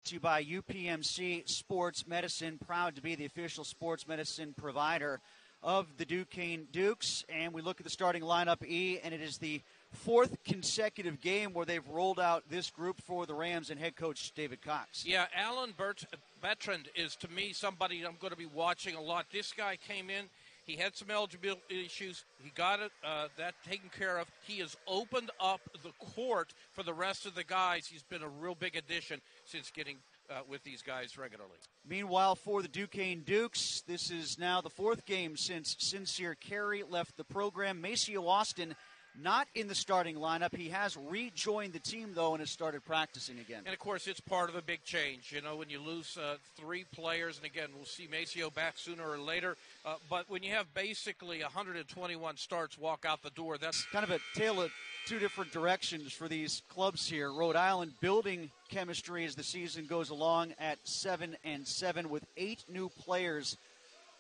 to you by UPMC Sports Medicine, proud to be the official sports medicine provider of the Duquesne Dukes. And we look at the starting lineup, E, and it is the fourth consecutive game where they've rolled out this group for the Rams and head coach David Cox. Yeah, Alan Bertrand is, to me, somebody I'm going to be watching a lot. This guy came in. He had some eligibility issues. He got it that taken care of. He has opened up the court for the rest of the guys. He's been a real big addition since getting with these guys regularly. Meanwhile, for the Duquesne Dukes, this is now the fourth game since Sincere Carey left the program. Maceo Austin not in the starting lineup. He has rejoined the team, though, and has started practicing again. And, of course, it's part of a big change. You know, when you lose three players, and, again, we'll see Maceo back sooner or later. But when you have basically 121 starts walk out the door, that's kind of a tale of two different directions for these clubs here. Rhode Island building chemistry as the season goes along at 7-7 with 8 new players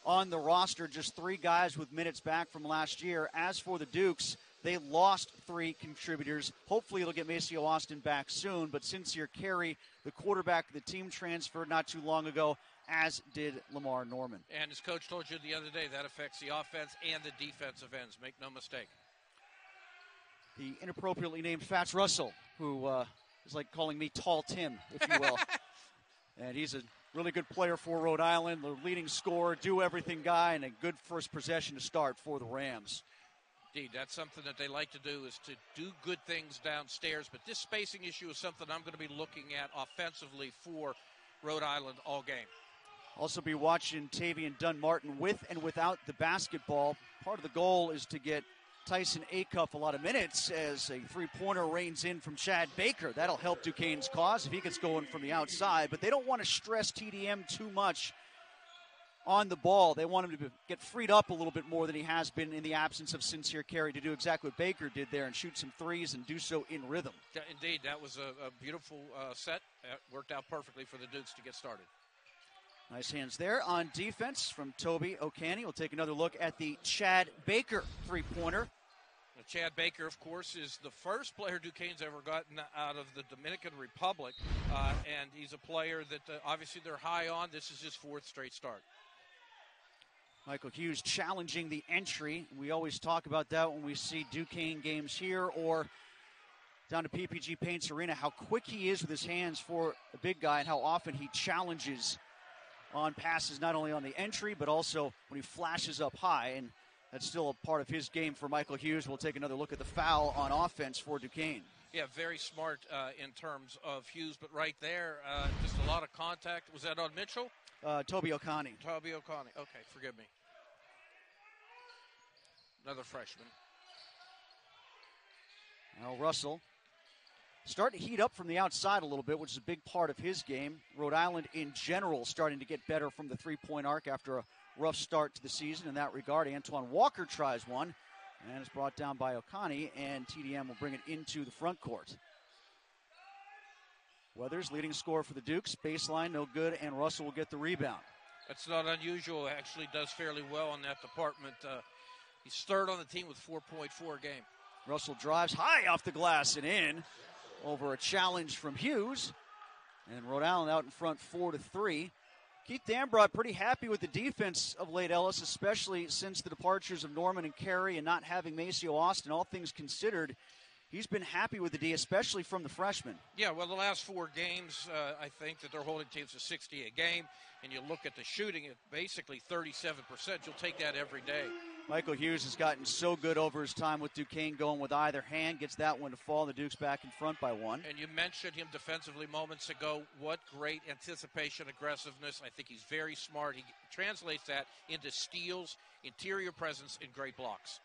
on the roster, just 3 guys with minutes back from last year. As for the Dukes, they lost 3 contributors. Hopefully it'll get Maceo Austin back soon, but Sincere Carey, the quarterback of the team, transferred not too long ago, as did Lamar Norman. And as Coach told you the other day, that affects the offense and the defensive ends. Make no mistake. The inappropriately named Fats Russell, who is like calling me Tall Tim, if you will. And he's a really good player for Rhode Island, the leading scorer, do-everything guy, and a good first possession to start for the Rams. Indeed, that's something that they like to do, is to do good things downstairs. But this spacing issue is something I'm going to be looking at offensively for Rhode Island all game. Also be watching Tavian Dunn-Martin with and without the basketball. Part of the goal is to get Tyson Acuff a lot of minutes as a three-pointer rains in from Chad Baker. That'll help Duquesne's cause if he gets going from the outside. But they don't want to stress TDM too much on the ball. They want him to get freed up a little bit more than he has been in the absence of Sincere Carey, to do exactly what Baker did there and shoot some threes and do so in rhythm. Yeah, indeed, that was a beautiful set. Worked out perfectly for the Dukes to get started. Nice hands there on defense from Toby O'Canny. We'll take another look at the Chad Baker three-pointer. Chad Baker, of course, is the first player Duquesne's ever gotten out of the Dominican Republic, and he's a player that obviously they're high on. This is his 4th straight start. Michael Hughes challenging the entry. We always talk about that when we see Duquesne games here or down to PPG Paints Arena, how quick he is with his hands for a big guy and how often he challenges on passes, not only on the entry, but also when he flashes up high. And that's still a part of his game for Michael Hughes. We'll take another look at the foul on offense for Duquesne. Yeah, very smart in terms of Hughes, but right there, just a lot of contact. Was that on Mitchell? Toby O'Connie. Toby O'Connie. Okay, forgive me. Another freshman. Now Russell starting to heat up from the outside a little bit, which is a big part of his game. Rhode Island in general starting to get better from the three-point arc after a rough start to the season in that regard. Antoine Walker tries one, and it's brought down by O'Connie, and TDM will bring it into the front court. Weathers, leading scorer for the Dukes. Baseline, no good, and Russell will get the rebound. That's not unusual. Actually does fairly well in that department. He's 3rd on the team with 4.4 a game. Russell drives high off the glass and in over a challenge from Hughes. And Rhode Island out in front 4-3. Keith Dambrot pretty happy with the defense of late, Ellis, especially since the departures of Norman and Carey and not having Maceo Austin. All things considered, he's been happy with the D, especially from the freshmen. Yeah, well, the last 4 games, I think that they're holding teams to 60 a game. And you look at the shooting at basically 37%. You'll take that every day. Michael Hughes has gotten so good over his time with Duquesne, going with either hand, gets that one to fall. The Dukes back in front by 1. And you mentioned him defensively moments ago. What great anticipation, aggressiveness. I think he's very smart. He translates that into steals, interior presence, and great blocks.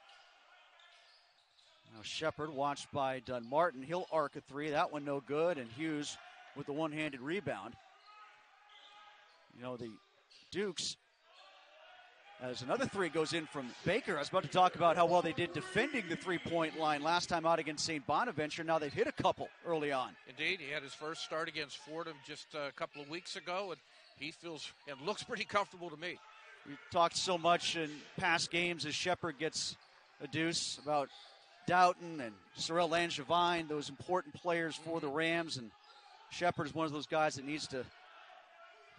Now Shepard, watched by Dunn-Martin. He'll arc a 3. That one no good, and Hughes with the one-handed rebound. You know, the Dukes, as another 3 goes in from Baker. I was about to talk about how well they did defending the three-point line last time out against St. Bonaventure. Now they've hit a couple early on. Indeed, he had his first start against Fordham just a couple of weeks ago, and he feels and looks pretty comfortable to me. We talked so much in past games as Shepard gets a deuce about Doughton and Sorel Langevin, those important players for the Rams, and Shepard is one of those guys that needs to,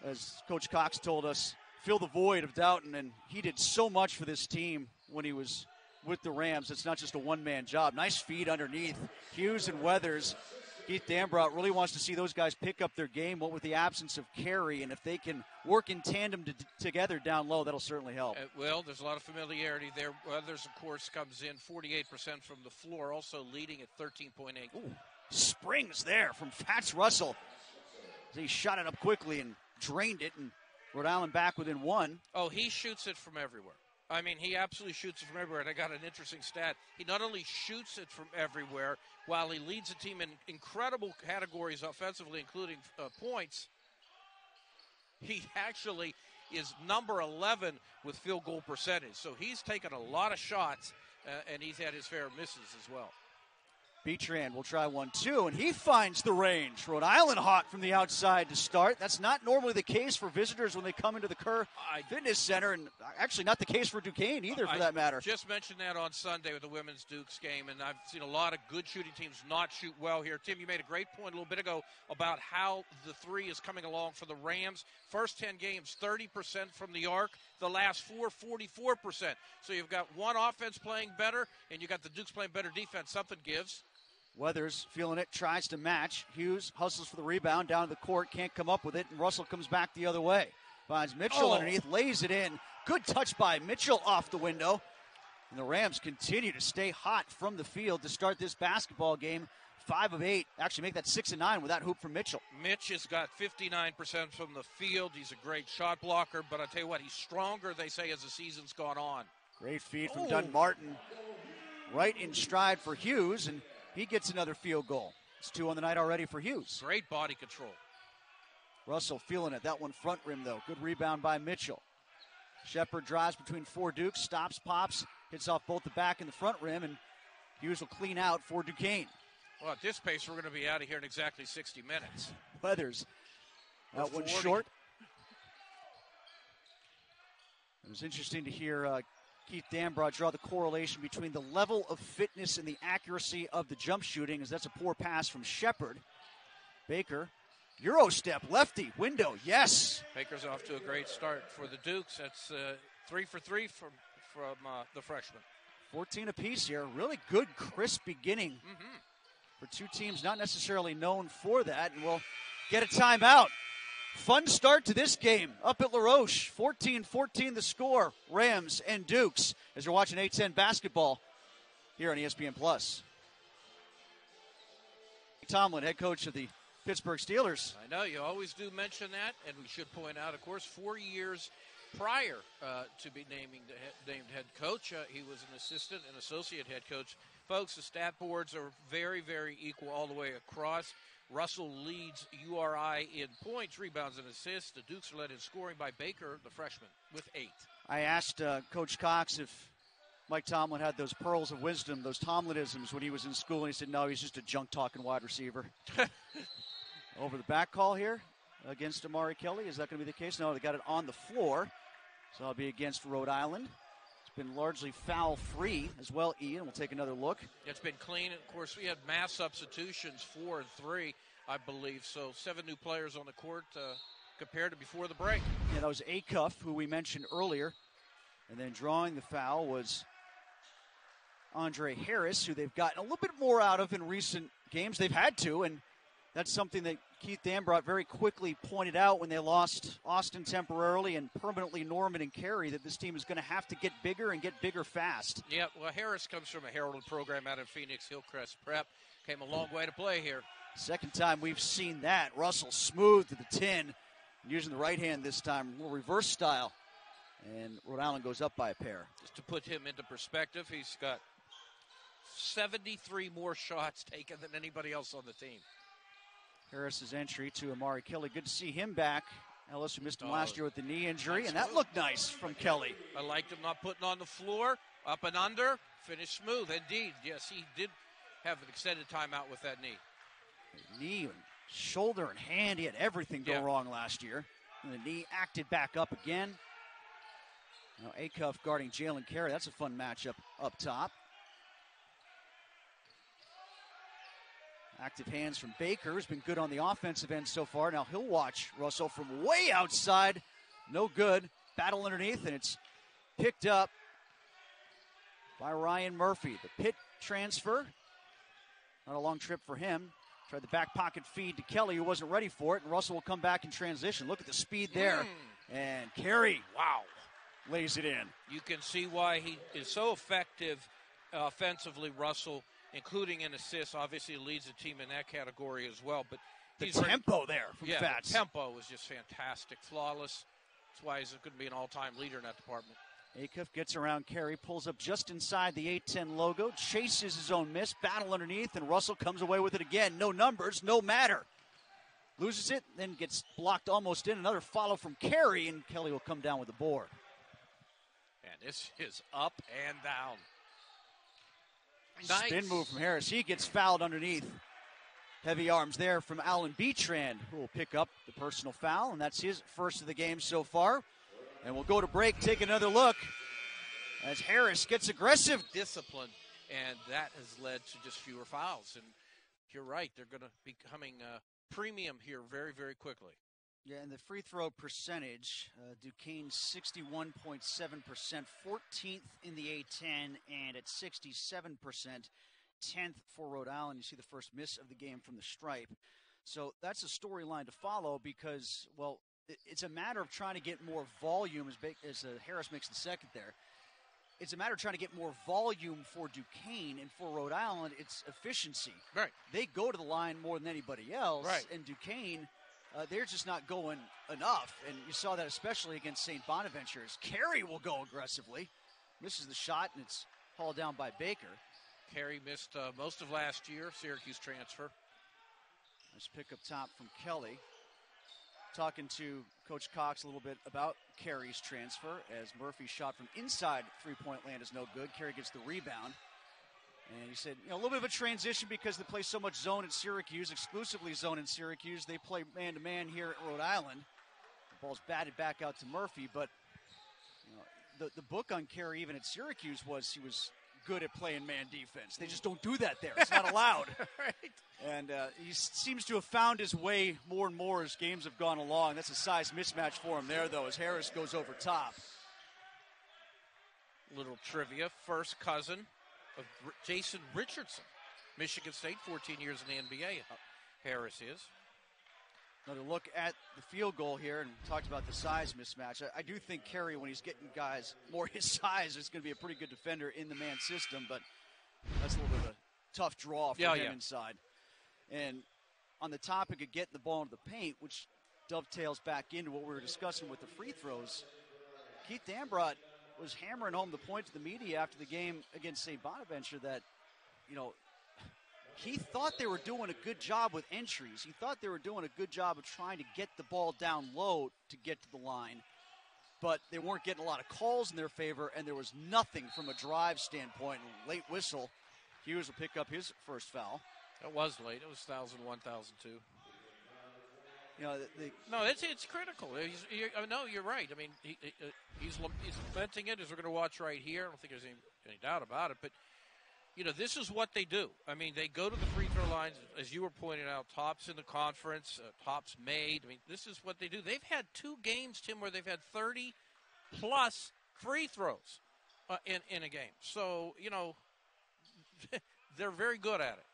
as Coach Cox told us, fill the void of Doughton, and he did so much for this team when he was with the Rams. It's not just a one-man job. Nice feed underneath. Hughes and Weathers. Keith Dambrot really wants to see those guys pick up their game, what with the absence of Carey, and if they can work in tandem together down low, that'll certainly help. Well, there's a lot of familiarity there. Weathers, of course, comes in 48% from the floor, also leading at 13.8. Ooh, springs there from Fats Russell. He shot it up quickly and drained it, and Rhode Island back within one. Oh, he shoots it from everywhere. I mean, he absolutely shoots it from everywhere, and I got an interesting stat. He not only shoots it from everywhere, while he leads the team in incredible categories offensively, including points, he actually is number 11 with field goal percentage. So he's taken a lot of shots, and he's had his fair misses as well. Beatrand will try 1-2, and he finds the range. Rhode Island hot from the outside to start. That's not normally the case for visitors when they come into the Kerr Fitness Center, and actually not the case for Duquesne either, for that matter. Just mentioned that on Sunday with the women's Dukes game, and I've seen a lot of good shooting teams not shoot well here. Tim, you made a great point a little bit ago about how the three is coming along for the Rams. First 10 games, 30% from the arc. The last 4, 44%. So you've got one offense playing better, and you got the Dukes playing better defense. Something gives. Weathers feeling it, tries to match. Hughes hustles for the rebound down to the court, can't come up with it, and Russell comes back the other way. Finds Mitchell underneath, lays it in. Good touch by Mitchell off the window. And the Rams continue to stay hot from the field to start this basketball game. 5 of 8, actually make that 6 of 9 with that hoop from Mitchell. Mitch has got 59% from the field. He's a great shot blocker, but I'll tell you what, he's stronger, they say, as the season's gone on. Great feed from Dunn-Martin. Right in stride for Hughes, and he gets another field goal. It's 2 on the night already for Hughes. Great body control. Russell feeling it. That one front rim, though. Good rebound by Mitchell. Shepard drives between 4 Dukes, stops, pops, hits off both the back and the front rim, and Hughes will clean out for Duquesne. Well, at this pace, we're going to be out of here in exactly 60 minutes. Weathers. That one short. It was interesting to hear Keith Dambrot draw the correlation between the level of fitness and the accuracy of the jump shooting, as that's a poor pass from Shepard. Baker, Euro step, lefty, window, yes. Baker's off to a great start for the Dukes. That's 3 for 3 from the freshman. 14 apiece here. Really good, crisp beginning for two teams not necessarily known for that, and we'll get a timeout. Fun start to this game up at La Roche. 14-14 the score. Rams and Dukes as you're watching A10 basketball here on ESPN+. Tomlin, head coach of the Pittsburgh Steelers. I know, you always do mention that, and we should point out, of course, 4 years prior to be named head coach, he was an assistant and associate head coach. Folks, the stat boards are very, very equal all the way across. Russell leads URI in points, rebounds, and assists. The Dukes are led in scoring by Baker, the freshman, with 8. I asked Coach Cox if Mike Tomlin had those pearls of wisdom, those Tomlinisms when he was in school, and he said, no, he's just a junk-talking wide receiver. Over the back call here against Amari Kelly. Is that going to be the case? No, they got it on the floor, so it'll be against Rhode Island. It's been largely foul-free as well, Ian. We'll take another look. It's been clean. Of course, we had mass substitutions, 4 and 3, I believe. So 7 new players on the court compared to before the break. Yeah, that was Acuff, who we mentioned earlier. And then drawing the foul was Andre Harris, who they've gotten a little bit more out of in recent games. They've had to, and that's something that Keith Dambrot very quickly pointed out when they lost Austin temporarily and permanently Norman and Carey, that this team is going to have to get bigger and get bigger fast. Yeah, well, Harris comes from a heralded program out of Phoenix Hillcrest Prep. Came a long way to play here. Second time we've seen that. Russell smooth to the 10, using the right hand this time, a little reverse style. And Rhode Island goes up by a pair. Just to put him into perspective, he's got 73 more shots taken than anybody else on the team. Harris's entry to Amari Kelly. Good to see him back. Ellis, who missed him last year with the knee injury, and that looked nice from Kelly. I liked him not putting on the floor, up and under, finished smooth. Indeed, yes, he did have an extended timeout with that knee. Knee and shoulder and hand, he had everything go wrong last year. And the knee acted back up again. Now Acuff guarding Jalen Carey. That's a fun matchup up top. Active hands from Baker, who's been good on the offensive end so far. Now he'll watch Russell from way outside. No good. Battle underneath, and it's picked up by Ryan Murphy. The Pitt transfer. Not a long trip for him. Tried the back pocket feed to Kelly, who wasn't ready for it, and Russell will come back in transition. Look at the speed there. And Carey, wow, lays it in. You can see why he is so effective offensively, Russell, including in assists. Obviously, he leads the team in that category as well. But the tempo there from Fats. The tempo was just fantastic, flawless. That's why he's going to be an all-time leader in that department. Acuff gets around Carey, pulls up just inside the 8-10 logo, chases his own miss, battle underneath, and Russell comes away with it again. No numbers, no matter. Loses it, then gets blocked almost in. Another follow from Carey, and Kelly will come down with the board. And this is up and down. Nice. Spin move from Harris. He gets fouled underneath. Heavy arms there from Alan Beatrand, who will pick up the personal foul, and that's his first of the game so far. And we'll go to break, take another look as Harris gets aggressive. Discipline, and that has led to just fewer fouls. And you're right, they're going to be becoming premium here very, very quickly. Yeah, and the free throw percentage, Duquesne 61.7%, 14th in the A-10, and at 67%, 10th for Rhode Island. You see the first miss of the game from the stripe. So that's a storyline to follow because, well, it's a matter of trying to get more volume as Harris makes the second there. It's a matter of trying to get more volume for Duquesne, and for Rhode Island, it's efficiency. Right. They go to the line more than anybody else, right. And Duquesne, they're just not going enough, and you saw that especially against St. Bonaventure's. Carey will go aggressively, misses the shot, and it's hauled down by Baker. Carey missed most of last year, Syracuse transfer. Nice pick up top from Kelly. Talking to Coach Cox a little bit about Carey's transfer as Murphy's shot from inside three-point land is no good. Carey gets the rebound. And he said, a little bit of a transition because they play so much zone at Syracuse, exclusively zone in Syracuse. They play man-to-man here at Rhode Island. The ball's batted back out to Murphy, but the book on Carey even at Syracuse was he was good at playing man defense. They just don't do that there. It's not allowed. Right. And he seems to have found his way more and more as games have gone along. That's a size mismatch for him there, though, as Harris goes over top. Little trivia. First cousin of Jason Richardson. Michigan State, 14 years in the NBA. Harris is. Another look at the field goal here, and talked about the size mismatch. I do think Carey, when he's getting guys more his size, is going to be a pretty good defender in the man system, but that's a little bit of a tough draw for him inside. And on the topic of getting the ball into the paint, which dovetails back into what we were discussing with the free throws, Keith Dambrot was hammering home the point to the media after the game against St. Bonaventure that, he thought they were doing a good job with entries. He thought they were doing a good job of trying to get the ball down low to get to the line. But they weren't getting a lot of calls in their favor, and there was nothing from a drive standpoint. Late whistle. Hughes will pick up his first foul. It was late. It was 1,001, 1,002. No, it's critical. You're right. I mean, he's lamenting it, as we're going to watch right here. I don't think there's any doubt about it. But, this is what they do. I mean, they go to the free throw lines, as you were pointing out, tops in the conference, tops made. I mean, this is what they do. They've had 2 games, Tim, where they've had 30-plus free throws in a game. So, they're very good at it.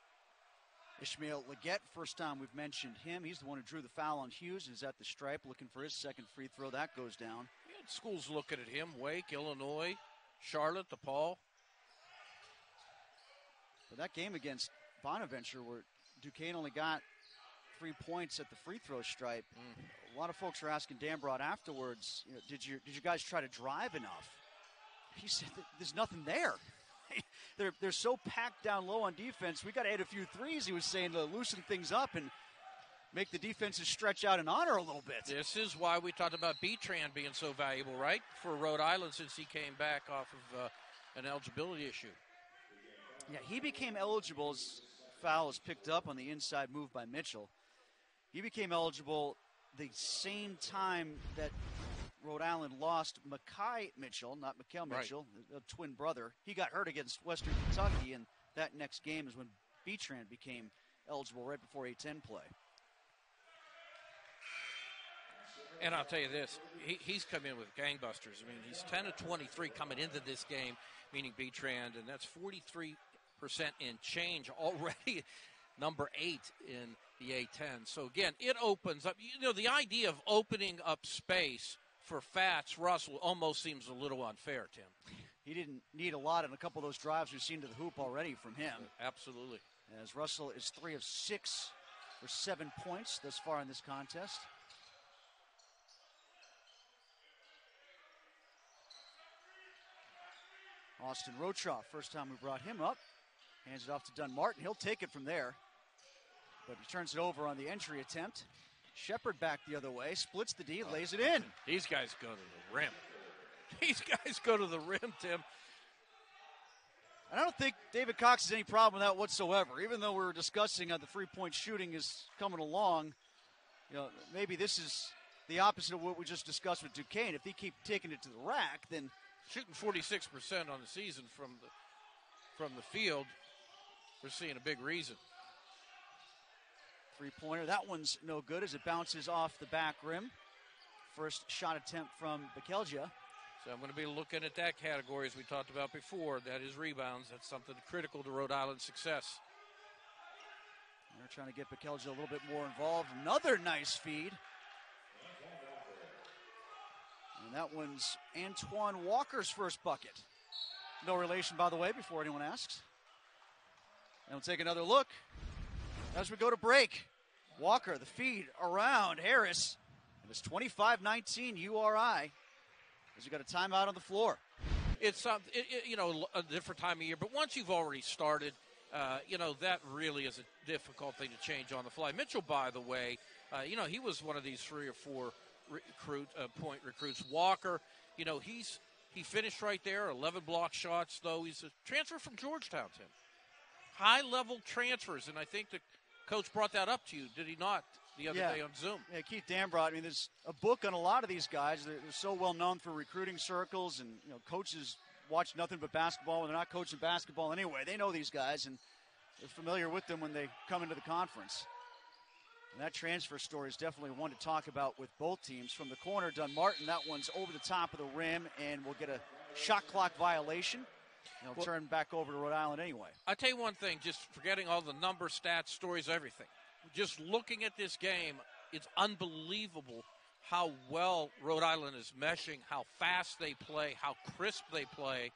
Ishmael Leggett, first time we've mentioned him. He's the one who drew the foul on Hughes and is at the stripe looking for his second free throw. That goes down. Schools looking at him. Wake, Illinois, Charlotte, DePaul. But that game against Bonaventure where Duquesne only got 3 points at the free throw stripe. A lot of folks were asking Dambrot afterwards, did you guys try to drive enough? He said there's nothing there. They're so packed down low on defense. We got to hit a few threes, he was saying, to loosen things up and make the defenses stretch out and honor a little bit. This is why we talked about Beatrand being so valuable, right, for Rhode Island since he came back off of an eligibility issue. Yeah, he became eligible as foul was picked up on the inside move by Mitchell. He became eligible the same time that Rhode Island lost Makai Mitchell, not Mikhail Mitchell, right, a twin brother. He got hurt against Western Kentucky, and that next game is when Beatrand became eligible right before A-10 play. And I'll tell you this, he's come in with gangbusters. I mean, he's 10 of 23 coming into this game, meaning B-Trand, and that's 43% in change already, number 8 in the A-10. So, again, it opens up. You know, the idea of opening up space for Fats Russell almost seems a little unfair, Tim. He didn't need a lot in a couple of those drives we've seen to the hoop already from him. Absolutely. As Russell is 3 of 6 for 7 points thus far in this contest. Austin Rochoff, first time we brought him up. Hands it off to Dunmartin. He'll take it from there. But he turns it over on the entry attempt. Shepard back the other way, splits the D, lays it in. These guys go to the rim. These guys go to the rim, Tim. I don't think David Cox has any problem with that whatsoever. Even though we were discussing how the three-point shooting is coming along, you know, maybe this is the opposite of what we just discussed with Duquesne. If they keep taking it to the rack, then shooting 46% on the season from the field, we're seeing a big reason. Three-pointer, that one's no good as it bounces off the back rim. First shot attempt from Bekelja. So I'm going to be looking at that category as we talked about before. That is rebounds. That's something critical to Rhode Island's success. They're trying to get Bekelja a little bit more involved. Another nice feed. And that one's Antoine Walker's first bucket. No relation, by the way, before anyone asks. And we'll take another look as we go to break. Walker, the feed around Harris. And it's 25-19 URI as we got a timeout on the floor. It's you know, a different time of year, but once you've already started, you know, that really is a difficult thing to change on the fly. Mitchell, by the way, you know, he was one of these 3 or 4 point recruits. Walker, you know, he finished right there, 11 block shots, though. He's a transfer from Georgetown, Tim. High-level transfers, and I think the coach brought that up to you, did he not, the other day on Zoom? Yeah, Keith Dambrot, I mean, there's a book on a lot of these guys. They're so well known for recruiting circles, and, you know, coaches watch nothing but basketball when they're not coaching basketball anyway. They know these guys, and they're familiar with them when they come into the conference. And that transfer story is definitely one to talk about with both teams. From the corner, Dunmartin, that one's over the top of the rim, and we'll get a shot clock violation. And it'll turn back over to Rhode Island anyway. I'll tell you one thing, just forgetting all the numbers, stats, stories, everything. Just looking at this game, it's unbelievable how well Rhode Island is meshing, how fast they play, how crisp they play.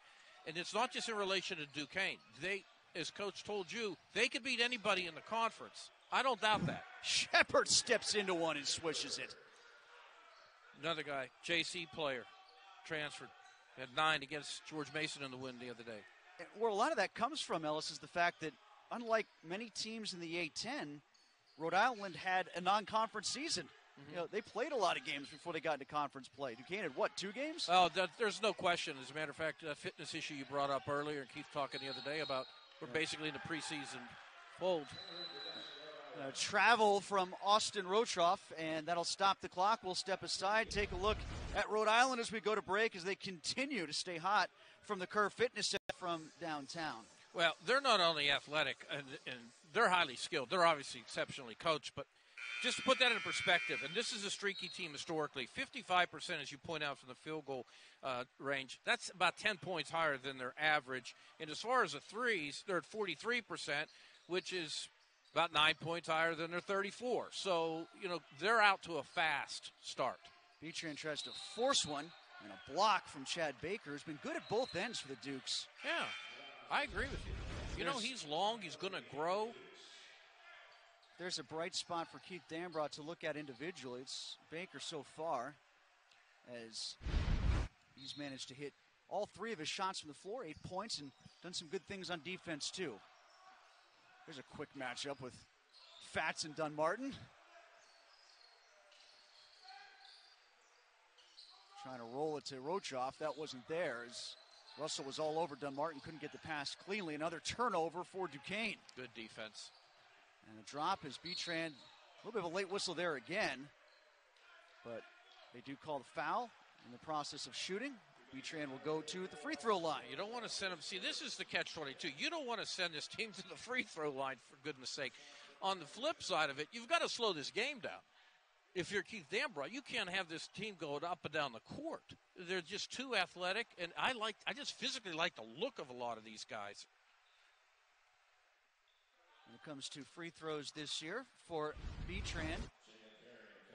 And it's not just in relation to Duquesne. They, as Coach told you, they could beat anybody in the conference. I don't doubt that. Shepard steps into one and swishes it. Another guy, JC player, transferred. Had 9 against George Mason in the win the other day. And where a lot of that comes from, Ellis, is the fact that unlike many teams in the A-10, Rhode Island had a non-conference season. Mm-hmm. You know, they played a lot of games before they got into conference play. Duquesne had, what, 2 games? Oh, there's no question. As a matter of fact, that fitness issue you brought up earlier, and Keith talking the other day about, we're basically in the preseason fold. Travel from Austin Rochoff, and that'll stop the clock. We'll step aside, take a look at Rhode Island as we go to break as they continue to stay hot from the Curve Fitness Center from downtown. Well, they're not only athletic, and they're highly skilled. They're obviously exceptionally coached, but just to put that in perspective, and this is a streaky team historically, 55%, as you point out, from the field goal range. That's about 10 points higher than their average. And as far as the threes, they're at 43%, which is about 9 points higher than their 34. So, you know, they're out to a fast start. Beachran tries to force one, and a block from Chad Baker has been good at both ends for the Dukes. Yeah, I agree with you. You know, he's long, he's going to grow. There's a bright spot for Keith Dambrot to look at individually. It's Baker so far, as he's managed to hit all 3 of his shots from the floor, 8 points, and done some good things on defense too. There's a quick matchup with Fats and Dunmartin. Trying to roll it to Rochoff. That wasn't there as Russell was all over Dunmartin. Couldn't get the pass cleanly. Another turnover for Duquesne. Good defense. And a drop as Beachran. A little bit of a late whistle there again. But they do call the foul in the process of shooting. Beachran will go to the free throw line. You don't want to send them. See, this is the catch-22. You don't want to send this team to the free throw line, for goodness sake. on the flip side of it, you've got to slow this game down. If you're Keith Dambrot, you can't have this team going up and down the court. They're just too athletic, and I just physically like the look of a lot of these guys. When it comes to free throws this year for B-Tran,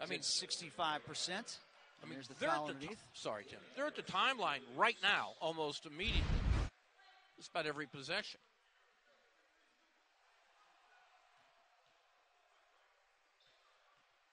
I mean 65%. I mean, there's the foul underneath. Sorry, Tim. They're at the timeline right now, almost immediately. Just about every possession.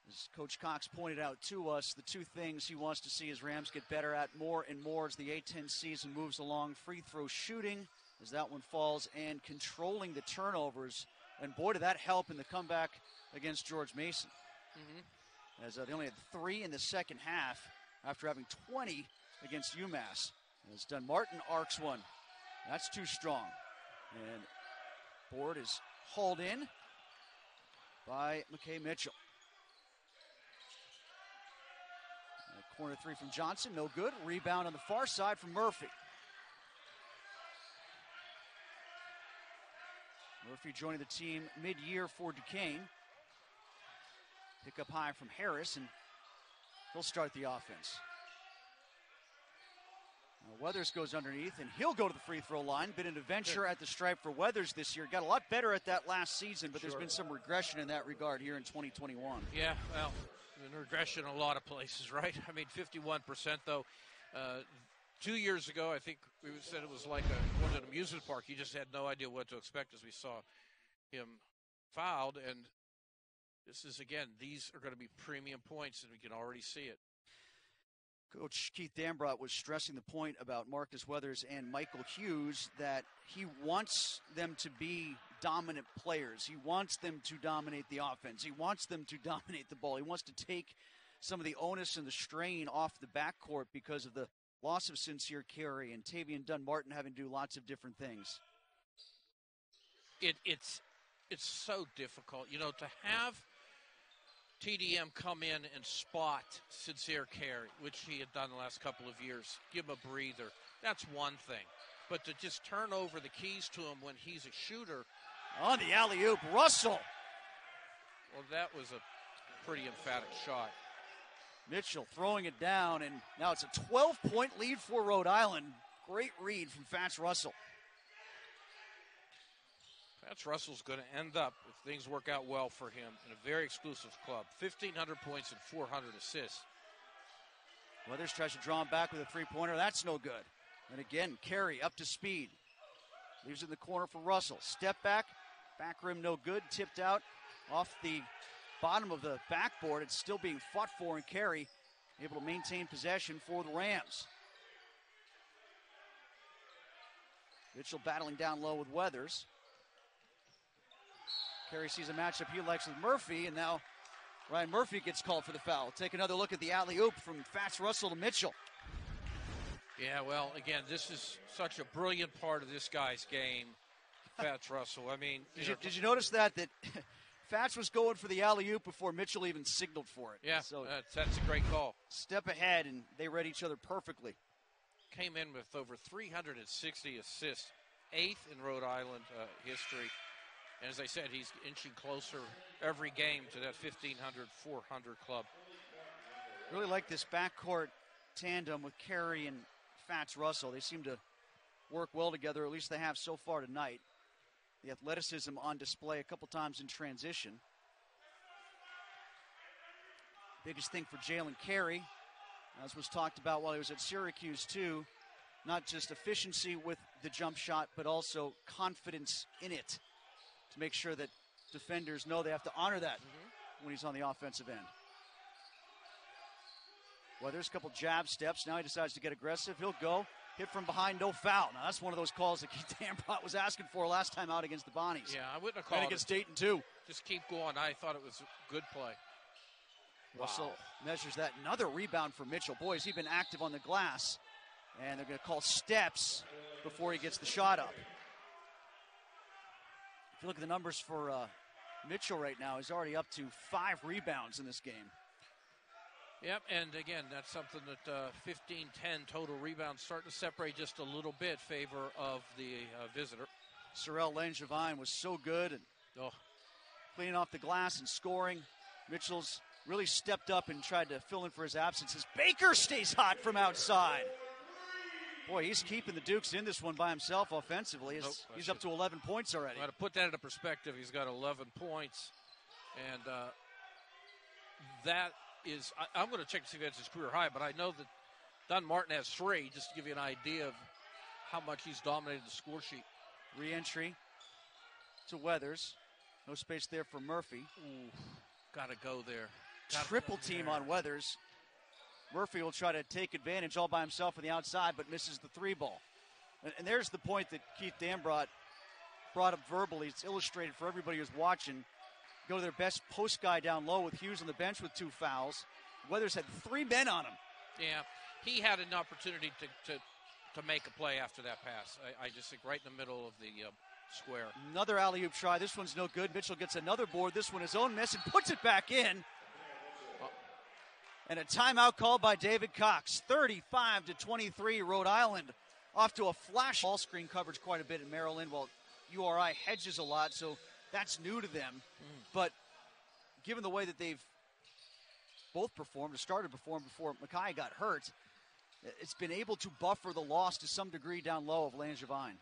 As Coach Cox pointed out to us, the two things he wants to see his Rams get better at more and more as the A-10 season moves along. Free throw shooting as that one falls and controlling the turnovers. And boy, did that help in the comeback against George Mason. Mm-hmm. As they only had 3 in the second half after having 20 against UMass. As Dunmartin arcs one. That's too strong. And board is hauled in by McKay Mitchell. Corner 3 from Johnson, no good. Rebound on the far side from Murphy. Murphy joining the team mid-year for Duquesne. Pick up high from Harris, and he'll start the offense. Now Weathers goes underneath, and he'll go to the free throw line. Been an adventure at the stripe for Weathers this year. Got a lot better at that last season, but there's been some regression in that regard here in 2021. Yeah, well, in regression in a lot of places, right? I mean, 51% though. 2 years ago, I think we said it was like going to an amusement park. You just had no idea what to expect as we saw him fouled. And this is, again, these are going to be premium points, and we can already see it. Coach Keith Dambrot was stressing the point about Marcus Weathers and Michael Hughes that he wants them to be dominant players. He wants them to dominate the offense. He wants them to dominate the ball. He wants to take some of the onus and the strain off the backcourt because of the loss of Sincere Carey and Tavian Dunmartin having to do lots of different things. It's so difficult, you know, to have TDM come in and spot Sincere Carey, which he had done the last couple of years, give him a breather. That's one thing. But to just turn over the keys to him when he's a shooter. On the alley-oop, Russell. Well, that was a pretty emphatic shot. Mitchell throwing it down, and now it's a 12-point lead for Rhode Island. Great read from Fats Russell. Fats Russell's going to end up, if things work out well for him, in a very exclusive club. 1,500 points and 400 assists. Weathers tries to draw him back with a three-pointer. That's no good. And again, Carey up to speed. Leaves it in the corner for Russell. Step back. Back rim no good. Tipped out off the bottom of the backboard. It's still being fought for, and Carey able to maintain possession for the Rams. Mitchell battling down low with Weathers. Carey sees a matchup he likes with Murphy, and now Ryan Murphy gets called for the foul. Take another look at the alley-oop from Fats Russell to Mitchell. Yeah, well, again, this is such a brilliant part of this guy's game, Fats Russell. I mean, did you notice that Fats was going for the alley-oop before Mitchell even signaled for it? Yeah, so that's a great call. Step ahead, and they read each other perfectly. Came in with over 360 assists, 8th in Rhode Island history. And as I said, he's inching closer every game to that 1,500, 400 club. Really like this backcourt tandem with Carey and Fats Russell. They seem to work well together, at least they have so far tonight. The athleticism on display a couple times in transition. Biggest thing for Jalen Carey, as was talked about while he was at Syracuse too, not just efficiency with the jump shot, but also confidence in it to make sure that defenders know they have to honor that when he's on the offensive end. Well, there's a couple jab steps. Now he decides to get aggressive. He'll go. Hit from behind, no foul. Now, that's one of those calls that Keith Dambrot was asking for last time out against the Bonnies. Yeah, I wouldn't have called it. against Dayton, too. Just keep going. I thought it was a good play. Russell measures that. Another rebound for Mitchell. Boy, has he been active on the glass. And they're going to call steps before he gets the shot up. If you look at the numbers for Mitchell right now, he's already up to 5 rebounds in this game. Yep, and again, that's something that 15-10 total rebounds starting to separate just a little bit favor of the visitor. Sorel Langevin was so good. And cleaning off the glass and scoring. Mitchell's really stepped up and tried to fill in for his absences. Baker stays hot from outside. Boy, he's keeping the Dukes in this one by himself offensively. He's up to 11 points already. To put that into perspective, he's got 11 points. And that is, I'm going to check to see if that's his career high, but I know that Don Martin has 3, just to give you an idea of how much he's dominated the score sheet. Re-entry to Weathers. No space there for Murphy. Ooh, got to go there. Triple team on Weathers. Murphy will try to take advantage all by himself on the outside, but misses the 3 ball. And there's the point that Keith Dam brought up verbally. It's illustrated for everybody who's watching. Go to their best post guy down low with Hughes on the bench with 2 fouls. Weathers had 3 men on him. Yeah, he had an opportunity to make a play after that pass. I just think right in the middle of the square. Another alley-oop try. This one's no good. Mitchell gets another board. This one his own miss and puts it back in. And a timeout called by David Cox. 35-23, Rhode Island off to a flash. Ball screen coverage quite a bit in Maryland, while URI hedges a lot, so that's new to them. But given the way that they've both performed, or started to perform before Mackay got hurt, it's been able to buffer the loss to some degree down low of Langevin.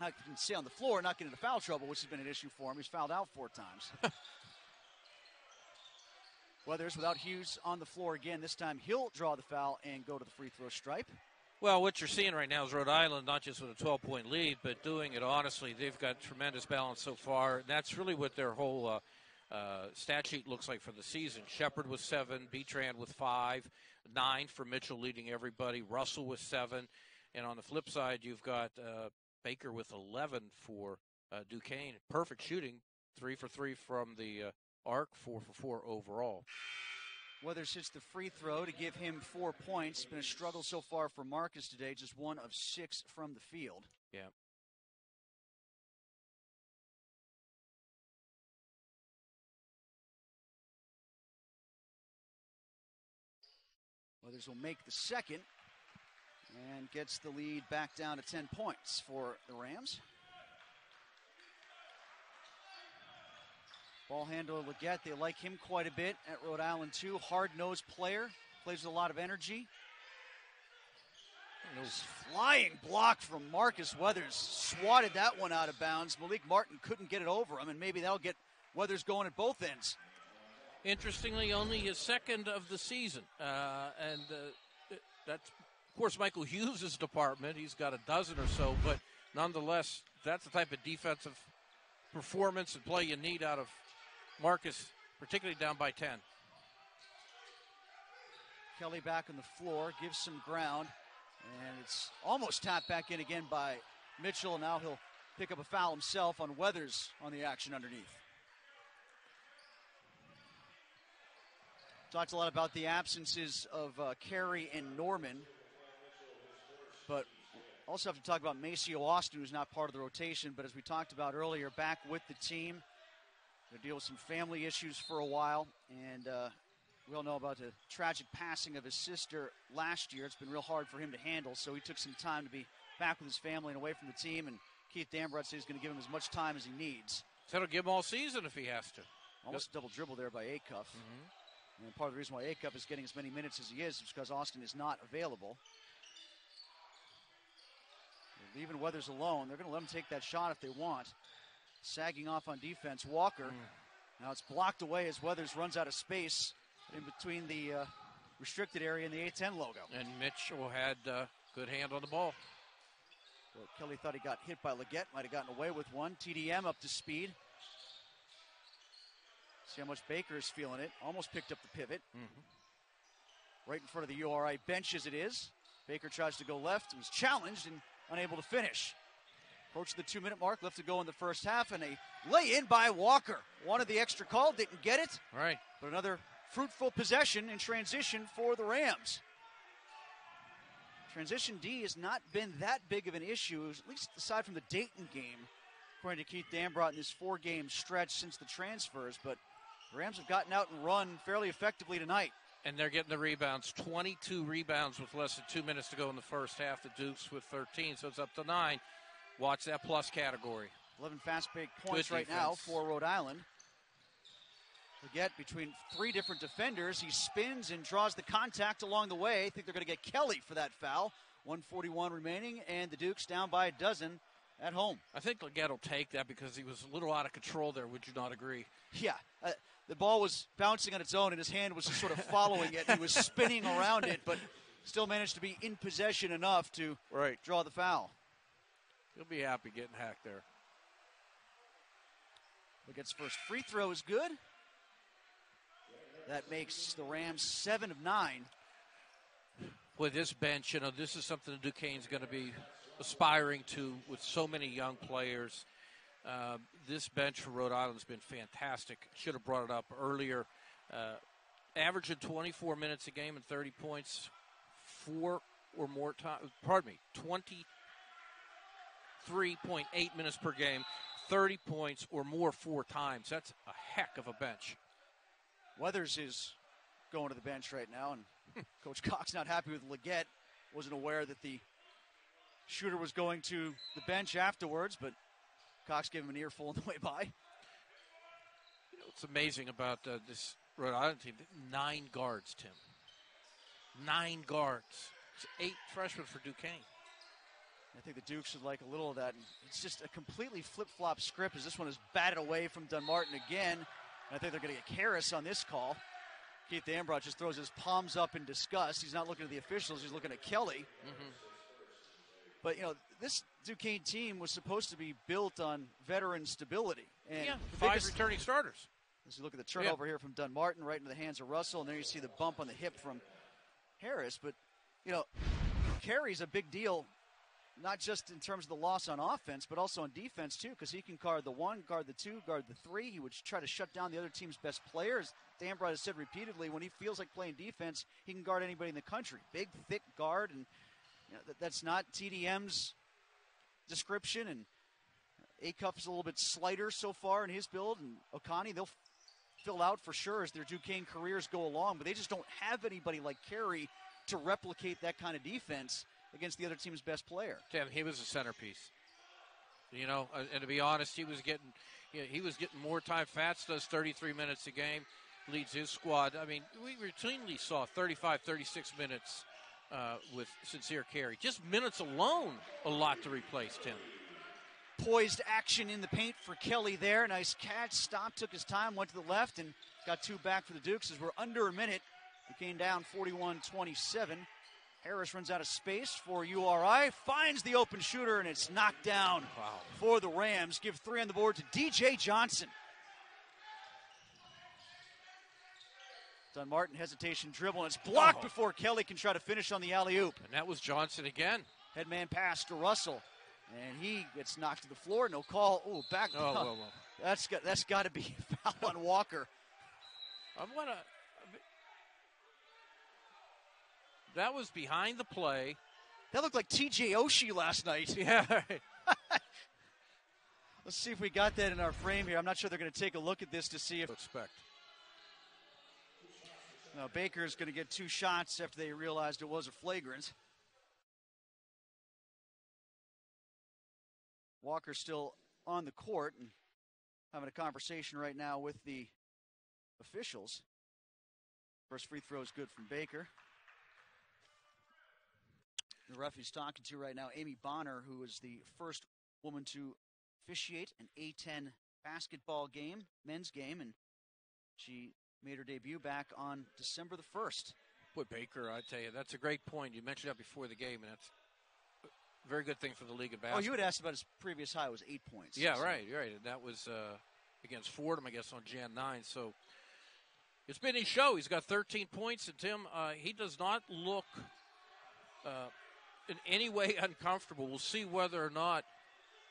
Now, he can stay on the floor, not get into foul trouble, which has been an issue for him. He's fouled out 4 times. Weathers without Hughes on the floor again. This time he'll draw the foul and go to the free throw stripe. Well, what you're seeing right now is Rhode Island, not just with a 12-point lead, but doing it honestly. They've got tremendous balance so far. And that's really what their whole stat sheet looks like for the season. Shepard with 7, Bertrand with 5, 9 for Mitchell leading everybody, Russell with 7. And on the flip side, you've got Baker with 11 for Duquesne. Perfect shooting, 3 for 3 from the arc, 4 for 4 overall. Weathers hits the free throw to give him 4 points. It's been a struggle so far for Marcus today, just 1 of 6 from the field. Yeah. Weathers will make the second and gets the lead back down to 10 points for the Rams. Ball handler Leggett, they like him quite a bit at Rhode Island too. Hard-nosed player, plays with a lot of energy. Flying block from Marcus Weathers, swatted that one out of bounds. Malik Martin couldn't get it over him, and maybe that'll get Weathers going at both ends. Interestingly, only his 2nd of the season. That's, of course, Michael Hughes' department. He's got a dozen or so, but nonetheless, that's the type of defensive performance and play you need out of Marcus, particularly down by 10. Kelly back on the floor, gives some ground, and it's almost tapped back in again by Mitchell. Now he'll pick up a foul himself on Weathers on the action underneath. Talked a lot about the absences of Carey and Norman, but also have to talk about Maceo Austin, who's not part of the rotation, but as we talked about earlier, back with the team. Going to deal with some family issues for a while, and we all know about the tragic passing of his sister last year. It's been real hard for him to handle, so he took some time to be back with his family and away from the team, and Keith Dambrot says he's going to give him as much time as he needs. So he'll give him all season if he has to. Almost double dribble there by Acuff. And part of the reason why Acuff is getting as many minutes as he is because Austin is not available. They're leaving Weathers alone. They're going to let him take that shot if they want. Sagging off on defense, Walker. Now it's blocked away as Weathers runs out of space in between the restricted area and the A-10 logo. And Mitchell had good hand on the ball. Well, Kelly thought he got hit by Leggett. Might have gotten away with one. TDM up to speed. See how much Baker is feeling it. Almost picked up the pivot. Right in front of the URI bench as it is. Baker tries to go left. He was challenged and unable to finish. Approaching the 2-minute mark. Left to go in the first half. And a lay-in by Walker. Wanted the extra call. Didn't get it. Right. But another fruitful possession in transition for the Rams. Transition D has not been that big of an issue, at least aside from the Dayton game, according to Keith Dambrot in this 4-game stretch since the transfers. But the Rams have gotten out and run fairly effectively tonight. And they're getting the rebounds. 22 rebounds with less than 2 minutes to go in the first half. The Dukes with 13, so it's up to 9. Watch that plus category. 11 fast break points Good right now defense. for Rhode Island. Get between 3 different defenders. He spins and draws the contact along the way. I think they're going to get Kelly for that foul. 1:41 remaining, and the Dukes down by a dozen at home. I think Leggett will take that because he was a little out of control there. Would you not agree? Yeah. The ball was bouncing on its own, and his hand was just sort of following it. He was spinning around it, but still managed to be in possession enough to draw the foul. He'll be happy getting hacked there. Leggett's first free throw is good. That makes the Rams 7 of 9. With this bench, this is something that Duquesne's going to be aspiring to with so many young players. This bench for Rhode Island has been fantastic. Should have brought it up earlier. Averaging 24 minutes a game and 30 points, 4 or more times. 23.8 minutes per game, 30 points or more 4 times. That's a heck of a bench. Weathers is going to the bench right now, and Coach Cox not happy with Leggett. Wasn't aware that the shooter was going to the bench afterwards, but Cox gave him an earful on the way by. What's amazing about this Rhode Island team, 9 guards, Tim. 9 guards. It's 8 freshmen for Duquesne. I think the Dukes should like a little of that. And it's just a completely flip-flop script as this one is batted away from Dunmartin again. And I think they're going to get Karras on this call. Keith Ambrose just throws his palms up in disgust. He's not looking at the officials. He's looking at Kelly. Mm-hmm. But, this Duquesne team was supposed to be built on veteran stability. And 5 returning starters. As you look at the turnover here from Dunmartin, right into the hands of Russell, and there you see the bump on the hip from Harris. But, carry's a big deal, not just in terms of the loss on offense, but also on defense, too, because he can guard the 1, guard the 2, guard the 3. He would try to shut down the other team's best players. Dambrot has said repeatedly, when he feels like playing defense, he can guard anybody in the country. Big, thick guard, and that's not TDM's description. And Acuff's a little bit slighter so far in his build, and Okani, they'll fill out for sure as their Duquesne careers go along, but they just don't have anybody like Carey to replicate that kind of defense against the other team's best player. Tim, he was a centerpiece. And to be honest, he was getting more time. Fats does 33 minutes a game, leads his squad. I mean, we routinely saw 35, 36 minutes with Sincere Carey. Just minutes alone, a lot to replace Tim. Poised action in the paint for Kelly there. Nice catch. Stop, took his time, went to the left, and got 2 back for the Dukes as we're under a minute. He came down 41-27. Harris runs out of space for URI. Finds the open shooter, and it's knocked down for the Rams. Give 3 on the board to DJ Johnson. Dunmartin hesitation dribble, and it's blocked before Kelly can try to finish on the alley-oop. And that was Johnson again. Headman pass to Russell. And he gets knocked to the floor. No call. Oh, back. Well. That's got to be a foul on Walker. That was behind the play. That looked like TJ Oshie last night. Yeah. Let's see if we got that in our frame here. I'm not sure they're going to take a look at this to see if. Expect. Now Baker's going to get 2 shots after they realized it was a flagrant. Walker's still on the court and having a conversation right now with the officials. First free throw is good from Baker. The ref he's talking to right now, Amy Bonner, who is the first woman to officiate an A-10 basketball game, men's game, and she made her debut back on December the 1st. Boy, Baker, I tell you, that's a great point. You mentioned that before the game, and that's a very good thing for the league of basketball. Oh, you had asked about his previous high was 8 points. Yeah, right. And that was against Fordham, I guess, on Jan 9. So it's been his show. He's got 13 points, and Tim, he does not look in any way uncomfortable. We'll see whether or not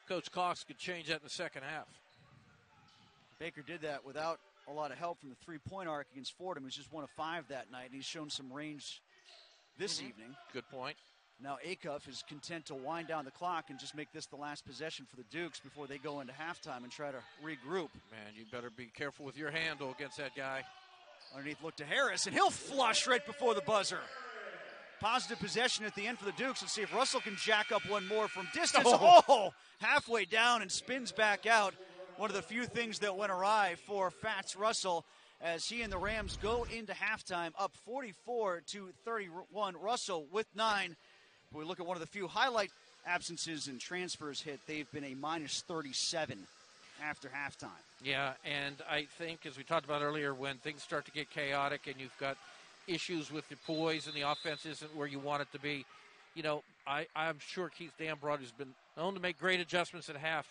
Coach Cox could change that in the second half. Baker did that without a lot of help from the three-point arc against Fordham. He was just 1 of 5 that night, and he's shown some range this evening. Good point. Now Acuff is content to wind down the clock and just make this the last possession for the Dukes before they go into halftime and try to regroup. Man, you better be careful with your handle against that guy. Underneath look to Harris, and he'll flush right before the buzzer. Positive possession at the end for the Dukes. Let's see if Russell can jack up one more from distance. Oh. Oh, halfway down and spins back out. One of the few things that went awry for Fats Russell as he and the Rams go into halftime up 44-31. Russell with 9. But we look at one of the few highlight absences and transfers hit. They've been a minus 37 after halftime. Yeah, and I think, as we talked about earlier, when things start to get chaotic and you've got issues with the poise and the offense isn't where you want it to be, I'm sure Keith Dambrot, who's been known to make great adjustments at half,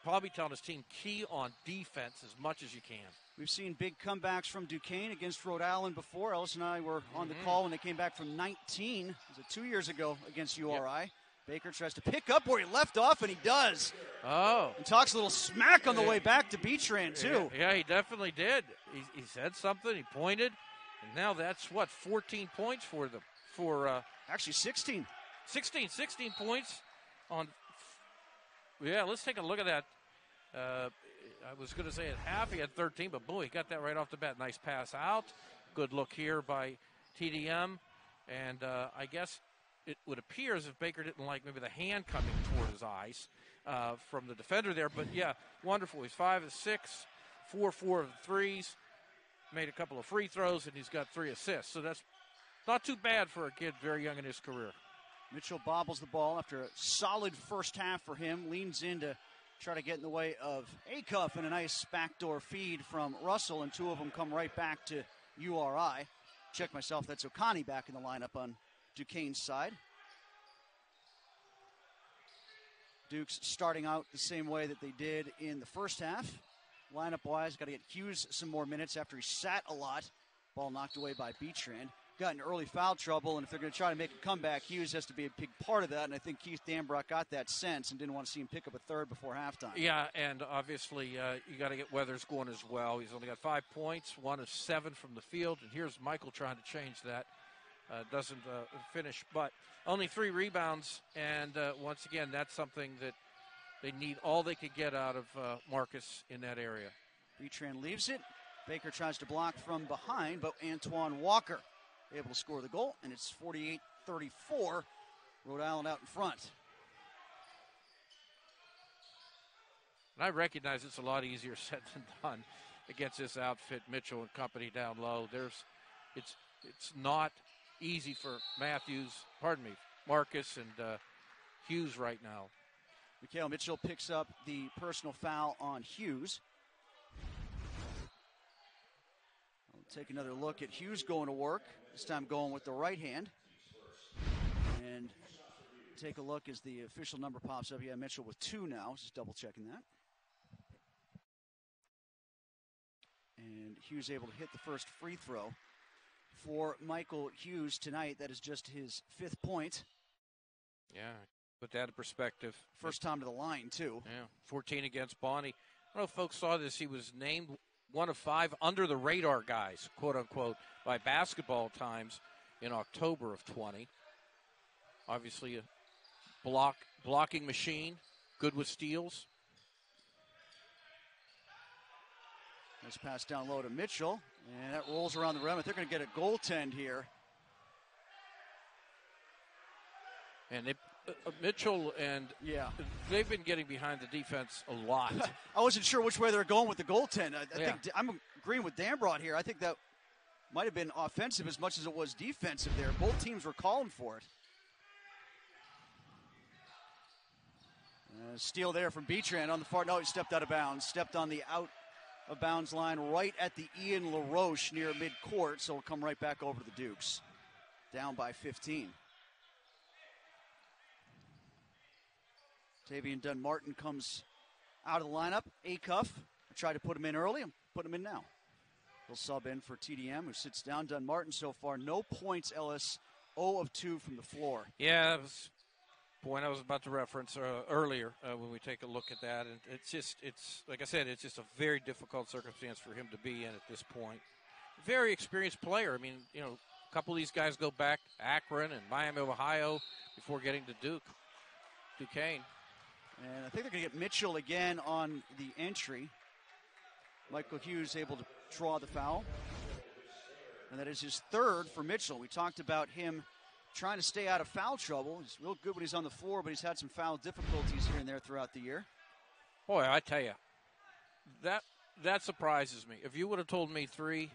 probably telling his team, key on defense as much as you can. We've seen big comebacks from Duquesne against Rhode Island before. Ellis and I were on the call when they came back from 19. Was it 2 years ago against URI? Yep. Baker tries to pick up where he left off, and he does. Oh. And talks a little smack on the way back to Beachran, too. Yeah, he definitely did. He said something, he pointed, and now that's, 14 points for them. Actually, 16. 16 points on. Yeah, let's take a look at that. I was going to say at half he had 13, but boy, he got that right off the bat. Nice pass out. Good look here by TDM. And I guess it would appear as if Baker didn't like maybe the hand coming toward his eyes from the defender there. But, yeah, wonderful. He's 5 of 6, 4 of 3s, made a couple of free throws, and he's got 3 assists. So that's not too bad for a kid very young in his career. Mitchell bobbles the ball after a solid first half for him, leans in to try to get in the way of Acuff and a nice backdoor feed from Russell, and 2 of them come right back to URI. Check myself, that's O'Connie back in the lineup on Duquesne's side. Dukes starting out the same way that they did in the first half. Lineup-wise, got to get Hughes some more minutes after he sat a lot. Ball knocked away by Beachran. Got in early foul trouble, and if they're going to try to make a comeback, Hughes has to be a big part of that, and I think Keith Dambrot got that sense and didn't want to see him pick up a third before halftime. Yeah, and obviously you got to get Weathers going as well. He's only got 5 points, 1 of 7 from the field, and here's Michael trying to change that. Doesn't finish, but only 3 rebounds, and once again, that's something that they need all they could get out of Marcus in that area. Beachran leaves it. Baker tries to block from behind, but Antoine Walker able to score the goal, and it's 48-34, Rhode Island out in front. And I recognize it's a lot easier said than done against this outfit, Mitchell and company down low. It's not easy for Marcus and Hughes right now. Mikhail Mitchell picks up the personal foul on Hughes. Take another look at Hughes going to work, this time going with the right hand. And take a look as the official number pops up. Yeah, Mitchell with 2 now, just double checking that. And Hughes able to hit the first free throw for Michael Hughes tonight. That is just his 5th point. Yeah, put that in perspective. First time to the line, too. Yeah, 14 against Bonnie. I don't know if folks saw this. He was named one of 5 under-the-radar guys, quote-unquote, by Basketball Times in October of 20. Obviously a blocking machine, good with steals. Nice pass down low to Mitchell, and that rolls around the rim. They're going to get a goaltend here. And Mitchell and they've been getting behind the defense a lot. I wasn't sure which way they're going with the goaltend. I think I'm agreeing with Dambrot here. I think that might have been offensive as much as it was defensive there. Both teams were calling for it. Steal there from Beachran on the far. No, he stepped out of bounds. Stepped on the out of bounds line right at the Ian LaRoche near midcourt. So we'll come right back over to the Dukes. Down by 15. Tavian Dunn-Martin comes out of the lineup. Acuff, I tried to put him in early. I'm putting him in now. He'll sub in for TDM, who sits down. Dunn-Martin so far, no points, Ellis. 0 of 2 from the floor. Yeah, that was a point I was about to reference earlier when we take a look at that. And it's like I said, it's just a very difficult circumstance for him to be in at this point. Very experienced player. I mean, a couple of these guys go back to Akron and Miami of Ohio before getting to Duquesne. And I think they're going to get Mitchell again on the entry. Michael Hughes able to draw the foul. And that is his 3rd for Mitchell. We talked about him trying to stay out of foul trouble. He's real good when he's on the floor, but he's had some foul difficulties here and there throughout the year. Boy, I tell you, that surprises me. If you would have told me 3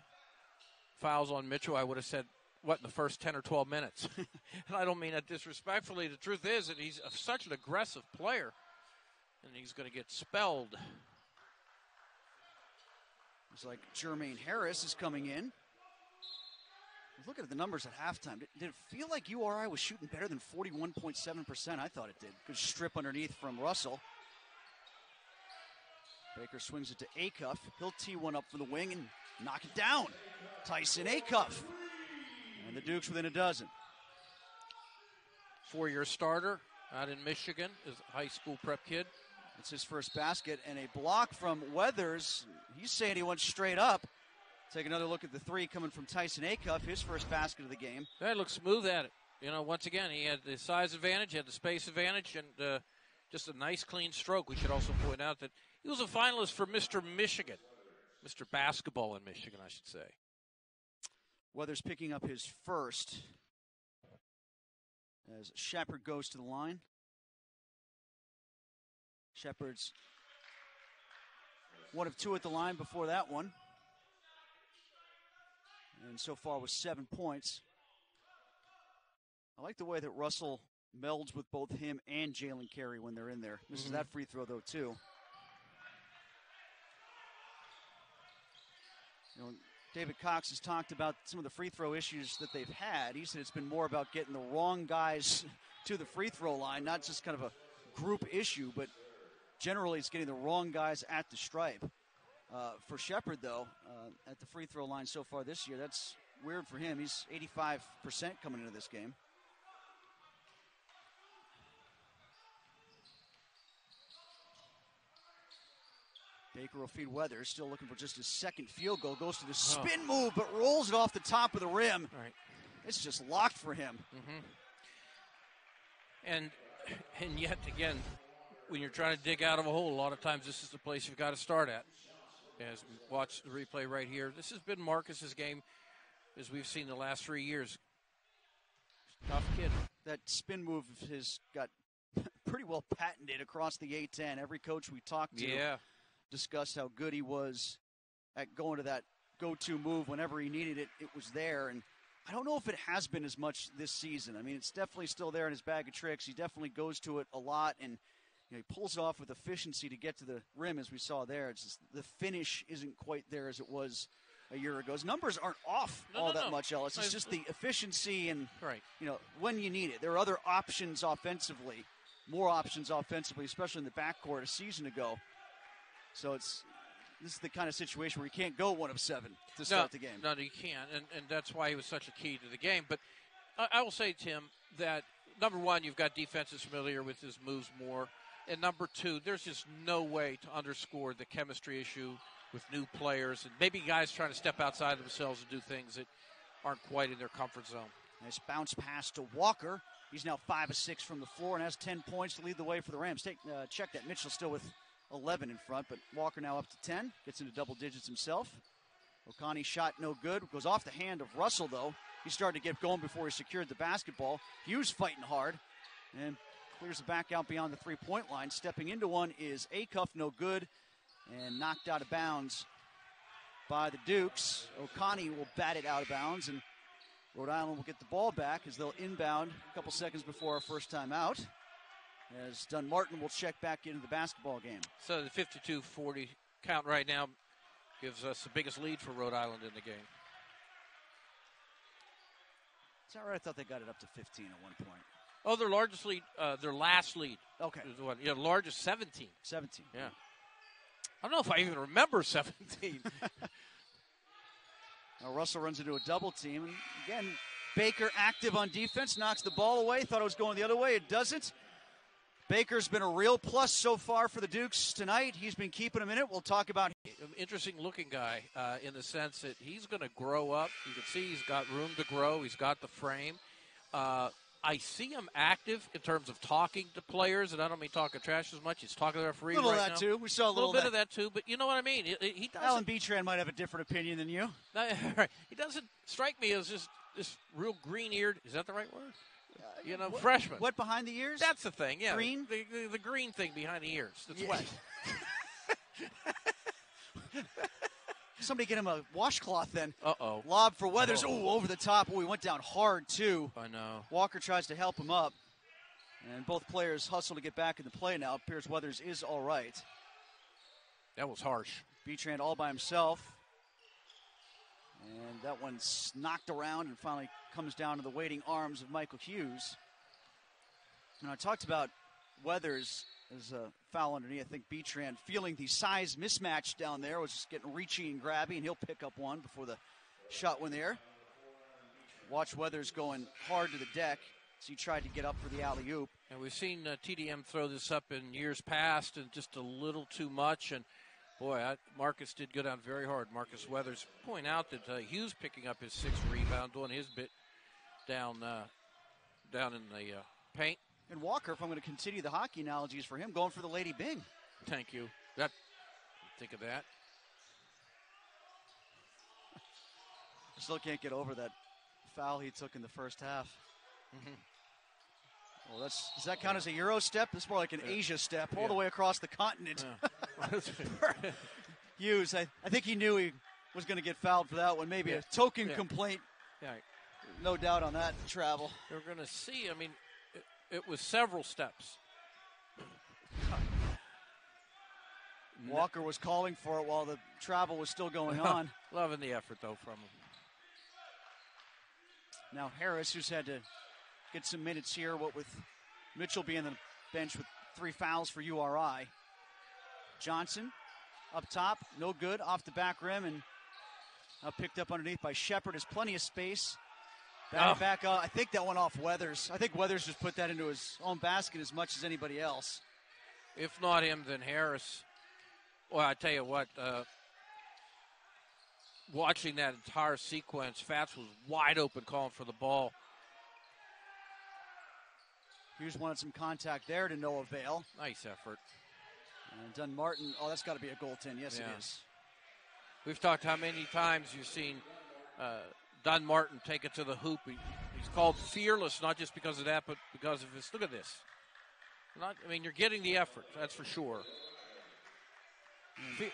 fouls on Mitchell, I would have said, what, in the first 10 or 12 minutes? And I don't mean that disrespectfully. The truth is that he's such an aggressive player, and he's going to get spelled. It's like Jermaine Harris is coming in. Looking at the numbers at halftime, did it feel like URI was shooting better than 41.7%? I thought it did. Good strip underneath from Russell. Baker swings it to Acuff. He'll tee one up from the wing and knock it down. Tyson Acuff. And the Dukes within a dozen. 4-year starter out in Michigan, is a high school prep kid. It's his first basket, and a block from Weathers. He's saying he went straight up. Take another look at the 3 coming from Tyson Acuff, his first basket of the game. That looks smooth at it. You know, once again, he had the size advantage, had the space advantage, and just a nice, clean stroke. We should also point out that he was a finalist for Mr. Michigan, Mr. Basketball in Michigan, I should say. Weathers picking up his first as Shepard goes to the line. Shepard's 1 of 2 at the line before that one. And so far with 7 points. I like the way that Russell melds with both him and Jalen Carey when they're in there. Misses that free throw, though, too. You know, David Cox has talked about some of the free throw issues that they've had. He said it's been more about getting the wrong guys to the free throw line, not just kind of a group issue, but generally it's getting the wrong guys at the stripe. For Shepard, though, at the free throw line so far this year, that's weird for him. He's 85% coming into this game. Baker will feed Weathers, still looking for just his second field goal. Goes to the spin move, but rolls it off the top of the rim. Right. It's just locked for him. And yet, again, when you're trying to dig out of a hole, a lot of times this is the place you've got to start at. As we watch the replay right here, this has been Marcus's game as we've seen the last 3 years. Tough kid. That spin move has got pretty well patented across the A-10. Every coach we talked to discussed how good he was at going to that go-to move whenever he needed it. It was there, and I don't know if it has been as much this season. I mean, it's definitely still there in his bag of tricks. He definitely goes to it a lot, and you know, he pulls it off with efficiency to get to the rim, as we saw there. It's just the finish isn't quite there as it was a year ago. His numbers aren't off that much, Ellis. It's just the efficiency and, you know, when you need it. There are other options offensively, more options offensively, especially in the backcourt a season ago. So this is the kind of situation where you can't go 1 of 7 to start the game. No, you can't, and that's why he was such a key to the game. But I will say, Tim, that number one, you've got defenses familiar with his moves more. And number two, there's just no way to underscore the chemistry issue with new players and maybe guys trying to step outside themselves and do things that aren't quite in their comfort zone. Nice bounce pass to Walker. He's now 5 of 6 from the floor and has 10 points to lead the way for the Rams. Check that. Mitchell still with 11 in front, but Walker now up to 10. Gets into double digits himself. O'Connell shot no good. Goes off the hand of Russell, though. He started to get going before he secured the basketball. Hughes fighting hard and clears the back out beyond the three-point line. Stepping into one is Acuff, no good, and knocked out of bounds by the Dukes. O'Connell will bat it out of bounds, and Rhode Island will get the ball back as they'll inbound a couple seconds before our first time out, as Dunmartin will check back into the basketball game. So the 52-40 count right now gives us the biggest lead for Rhode Island in the game. Is that right? I thought they got it up to 15 at one point. Oh, their largest lead, their last lead. Okay. Is the one, largest 17. 17. Yeah. I don't know if I even remember 17. Now Russell runs into a double team. And again, Baker active on defense, knocks the ball away. Thought it was going the other way. It doesn't. Baker's been a real plus so far for the Dukes tonight. He's been keeping them in it. We'll talk about an interesting-looking guy in the sense that he's going to grow up. You can see he's got room to grow. He's got the frame. I see him active in terms of talking to players, and I don't mean talking trash as much. He's talking to the referee right now. A little of that, too. We saw a little bit of that, too. But you know what I mean. He doesn't. Alan Beachran might have a different opinion than you. He doesn't strike me as just this real green-eared, is that the right word? You know, freshman. What behind the ears? That's the thing, yeah. Green? The green thing behind the ears. That's wet. Somebody get him a washcloth then. Uh-oh. Lob for Weathers. Oh, over the top. Oh, he went down hard, too. I know. Walker tries to help him up. And both players hustle to get back in the play now. It appears Weathers is all right. That was harsh. Betrand all by himself. And that one's knocked around and finally comes down to the waiting arms of Michael Hughes. And I talked about Weathers as a foul underneath. I think Betrand feeling the size mismatch down there was just getting reachy and grabby, and he'll pick up one before the shot went there. Watch Weathers going hard to the deck as he tried to get up for the alley-oop. And we've seen TDM throw this up in years past and just a little too much. And, boy, Marcus did go down very hard. Marcus Weathers point out that Hughes picking up his 6th rebound, doing his bit down in the paint. And Walker, if I'm going to continue the hockey analogies for him, going for the Lady Bing. Thank you. Think of that. Still can't get over that foul he took in the first half. Mm-hmm. Well, does that count as a Euro step? It's more like an Asia step, all the way across the continent. Yeah. Hughes, I think he knew he was going to get fouled for that one. Maybe a token complaint. Yeah. No doubt on that travel. We're going to see. I mean, it was several steps. Walker was calling for it while the travel was still going on. Loving the effort, though, from him. Now Harris, who's had to get some minutes here, what with Mitchell being on the bench with 3 fouls for URI. Johnson up top, no good, off the back rim, and picked up underneath by Shepard. Has plenty of space. Back up. I think that went off Weathers. I think Weathers just put that into his own basket as much as anybody else. If not him, then Harris. Well, I tell you what, watching that entire sequence, Fats was wide open calling for the ball. Hughes wanted some contact there to no avail. Nice effort. And Dunmartin, that's got to be a goaltend. Yes, it is. We've talked how many times you've seen Dunmartin take it to the hoop. He's called fearless, not just because of that, but because of his. Look at this. You're getting the effort, that's for sure.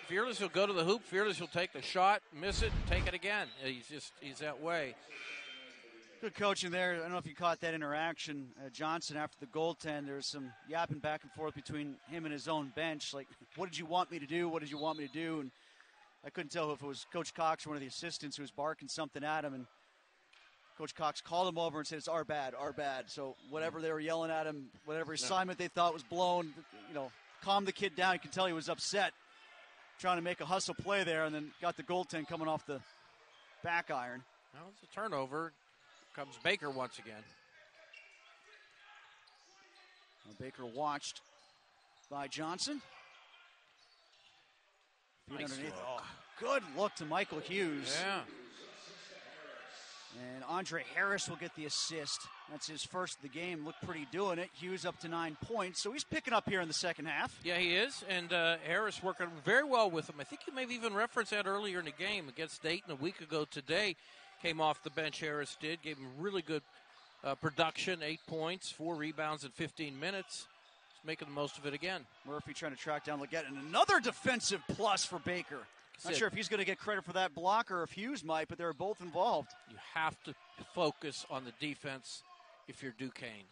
Fearless, he'll go to the hoop. Fearless, he'll take the shot, miss it, and take it again. He's that way. Good coaching there. I don't know if you caught that interaction. Johnson, after the goaltend, there was some yapping back and forth between him and his own bench. Like, what did you want me to do? What did you want me to do? And I couldn't tell if it was Coach Cox or one of the assistants who was barking something at him. And Coach Cox called him over and said, it's our bad, our bad. So whatever they were yelling at him, whatever assignment they thought was blown, calm the kid down. You can tell he was upset, trying to make a hustle play there, and then got the goaltend coming off the back iron. Well, it's a turnover. Comes Baker once again. Baker watched by Johnson. Feet Nice underneath. look. Oh, good look to Michael Hughes. Yeah. And Andre Harris will get the assist. That's his first of the game. Looked pretty doing it. Hughes up to 9 points. So he's picking up here in the second half. Yeah, he is. And Harris working very well with him. I think you maybe even referenced that earlier in the game against Dayton a week ago today. Came off the bench, Harris did. Gave him really good production, 8 points, 4 rebounds in 15 minutes. He's making the most of it again. Murphy trying to track down Leggett. And another defensive plus for Baker. Not sure if he's going to get credit for that block or if Hughes might, but they're both involved. You have to focus on the defense if you're Duquesne.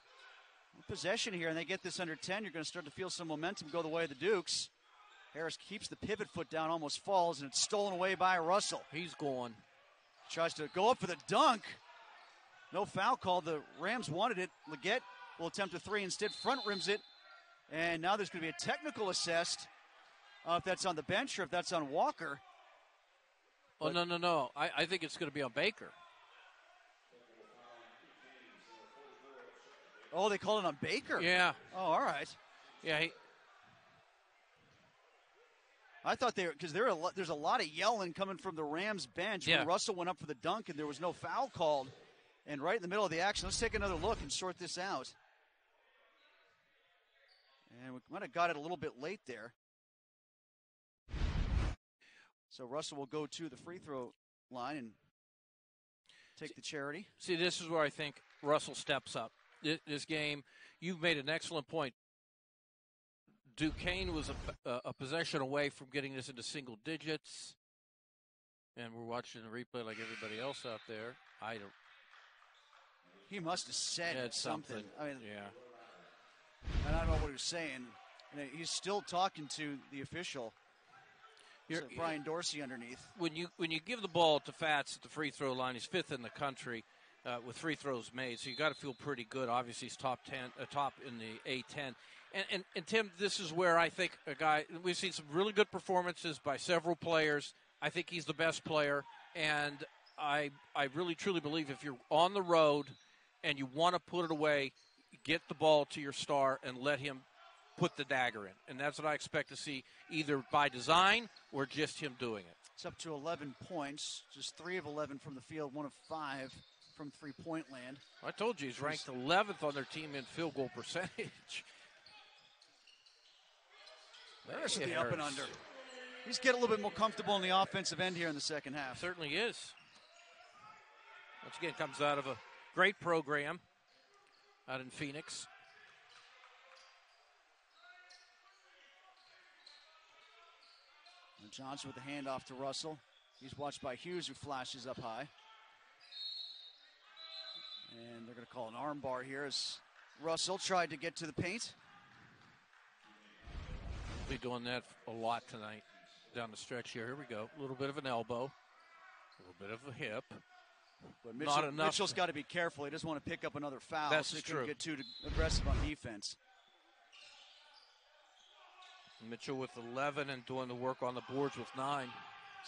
Possession here, and they get this under 10. You're going to start to feel some momentum go the way of the Dukes. Harris keeps the pivot foot down, almost falls, and it's stolen away by Russell. He's going. Tries to go up for the dunk. No foul called. The Rams wanted it. Leggett will attempt a 3 instead. Front rims it. And now there's going to be a technical assessed. If that's on the bench or if that's on Walker. Oh, no. I think it's going to be on Baker. Oh, they call it on Baker? Yeah. Oh, all right. Yeah, I thought because there's a lot of yelling coming from the Rams bench when Russell went up for the dunk and there was no foul called. And right in the middle of the action, let's take another look and sort this out. And we might have got it a little bit late there. So Russell will go to the free throw line. And take the charity. See, this is where I think Russell steps up. This game, you've made an excellent point. Duquesne was a possession away from getting this into single digits. And we're watching the replay like everybody else out there. He must have said something. I mean, yeah. And I don't know what he was saying. And he's still talking to the official. Brian Dorsey underneath. When you give the ball to Fats at the free throw line, he's 5th in the country with free throws made. So you got to feel pretty good. Obviously, he's top in the A10. And Tim, this is where I think we've seen some really good performances by several players. I think he's the best player, and I really truly believe if you're on the road and you want to put it away, get the ball to your star and let him put the dagger in. And that's what I expect to see, either by design or just him doing it. It's up to 11 points, just 3 of 11 from the field, 1 of 5 from three-point land. I told you he's ranked 11th on their team in field goal percentage. There's the up and under. He's getting a little bit more comfortable in the offensive end here in the second half. Certainly is. Once again, comes out of a great program out in Phoenix. And Johnson with the handoff to Russell. He's watched by Hughes, who flashes up high. And they're going to call an arm bar here as Russell tried to get to the paint. Be doing that a lot tonight down the stretch here. Here we go. A little bit of an elbow, a little bit of a hip. But Not enough. Mitchell's got to be careful. He doesn't want to pick up another foul. That's so he true. can't get too aggressive on defense. Mitchell with 11 and doing the work on the boards with 9.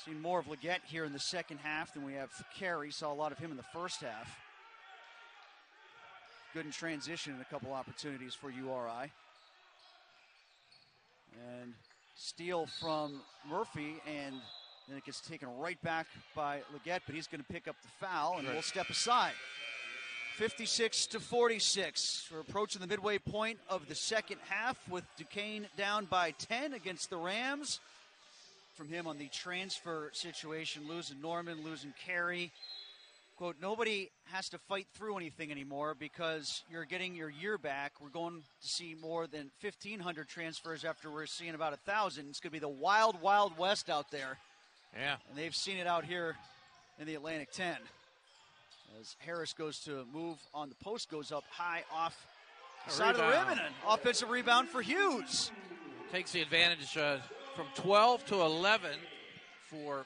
Seen more of Leggett here in the second half than we have Carey. Saw a lot of him in the first half. Good in transition and a couple opportunities for URI. And steal from Murphy, and then it gets taken right back by Leggett, but he's going to pick up the foul, and we'll step aside. 56-46. We're approaching the midway point of the second half with Duquesne down by 10 against the Rams. From him on the transfer situation, losing Norman, losing Carey. Quote, nobody has to fight through anything anymore because you're getting your year back. We're going to see more than 1,500 transfers after we're seeing about 1,000. It's going to be the wild, wild west out there. Yeah. And they've seen it out here in the Atlantic 10. As Harris goes to move on the post, goes up high off the side of the rim, and an offensive rebound for Hughes. Takes the advantage from 12 to 11 for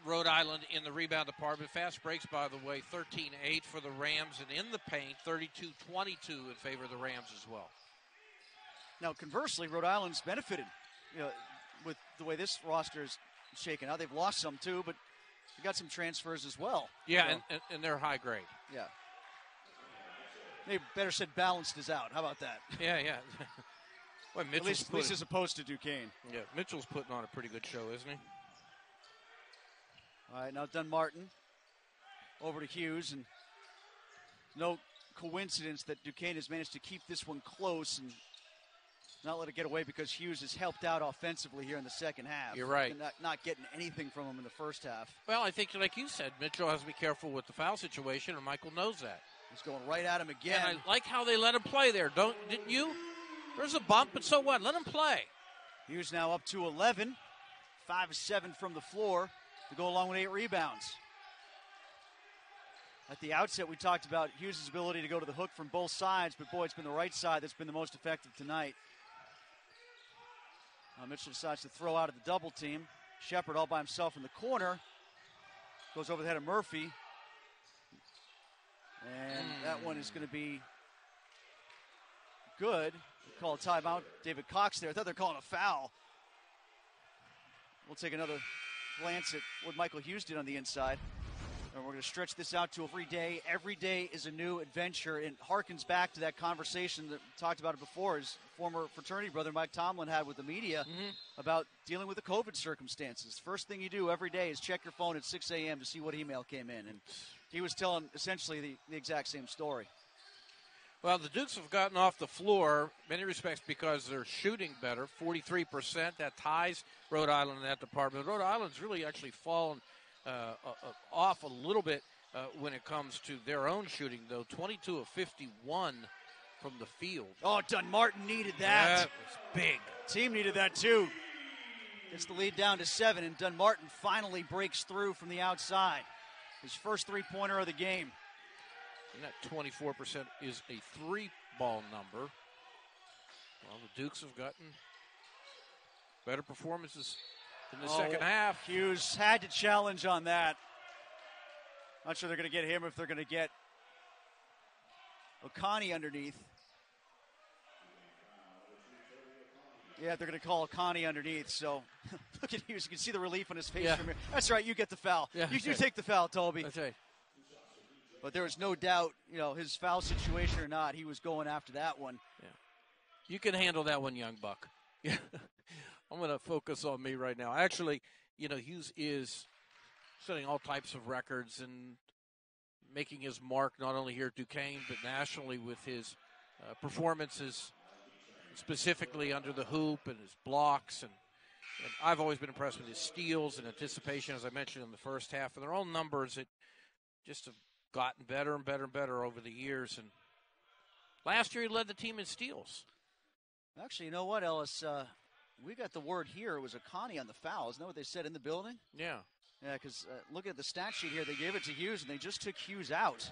Rhode Island in the rebound department. Fast breaks, by the way, 13-8 for the Rams, and in the paint, 32-22 in favor of the Rams as well. Now, conversely, Rhode Island's benefited, with the way this roster is shaken out. They've lost some too, but they got some transfers as well. Yeah, and they're high grade. Yeah. They better said balanced is out. How about that? Yeah. Well, at least as opposed to Duquesne. Yeah, Mitchell's putting on a pretty good show, isn't he? All right, now Dunmartin over to Hughes, and no coincidence that Duquesne has managed to keep this one close and not let it get away because Hughes has helped out offensively here in the second half. You're right. Not getting anything from him in the first half. Well, I think, like you said, Mitchell has to be careful with the foul situation, and Michael knows that. He's going right at him again. And I like how they let him play there, didn't you? There's a bump, but so what? Let him play. Hughes now up to 11, 5 of 7 from the floor to go along with 8 rebounds. At the outset, we talked about Hughes' ability to go to the hook from both sides, but boy, it's been the right side that's been the most effective tonight. Mitchell decides to throw out of the double team. Shepard all by himself in the corner. Goes over the head of Murphy. And that one is going to be good. They call a timeout. David Cox there. I thought they were calling a foul. We'll take another glance at what Michael Hughes did on the inside. And we're going to stretch this out to every day. Every day is a new adventure. And harkens back to that conversation that we talked about it before. His former fraternity brother Mike Tomlin had with the media about dealing with the COVID circumstances. First thing you do every day is check your phone at 6 a.m. to see what email came in. And he was telling essentially the exact same story. Well, the Dukes have gotten off the floor in many respects because they're shooting better, 43%. That ties Rhode Island in that department. Rhode Island's really actually fallen off a little bit when it comes to their own shooting, though. 22 of 51 from the field. Oh, Dunmartin needed that. That was big. Team needed that, too. Gets the lead down to 7, and Dunmartin finally breaks through from the outside. His first three-pointer of the game. And that 24% is a three-ball number. Well, the Dukes have gotten better performances in the second half. Hughes had to challenge on that. Not sure they're going to get him if they're going to get O'Connor underneath. Yeah, they're going to call O'Connor underneath. So look at Hughes. You can see the relief on his face from here. That's right. You get the foul. Yeah, you take the foul, Toby. That's right. But there was no doubt, his foul situation or not, he was going after that one. Yeah. You can handle that one, young buck. Yeah. I'm going to focus on me right now. Actually, Hughes is setting all types of records and making his mark not only here at Duquesne but nationally with his performances, specifically under the hoop and his blocks. And I've always been impressed with his steals and anticipation, as I mentioned in the first half. And their own numbers that just have gotten better and better and better over the years. And last year he led the team in steals. Actually, you know what, Ellis? We got the word here. It was O'Connor on the foul. Isn't that what they said in the building? Yeah. Yeah, because look at the stat sheet here. They gave it to Hughes, and they just took Hughes out.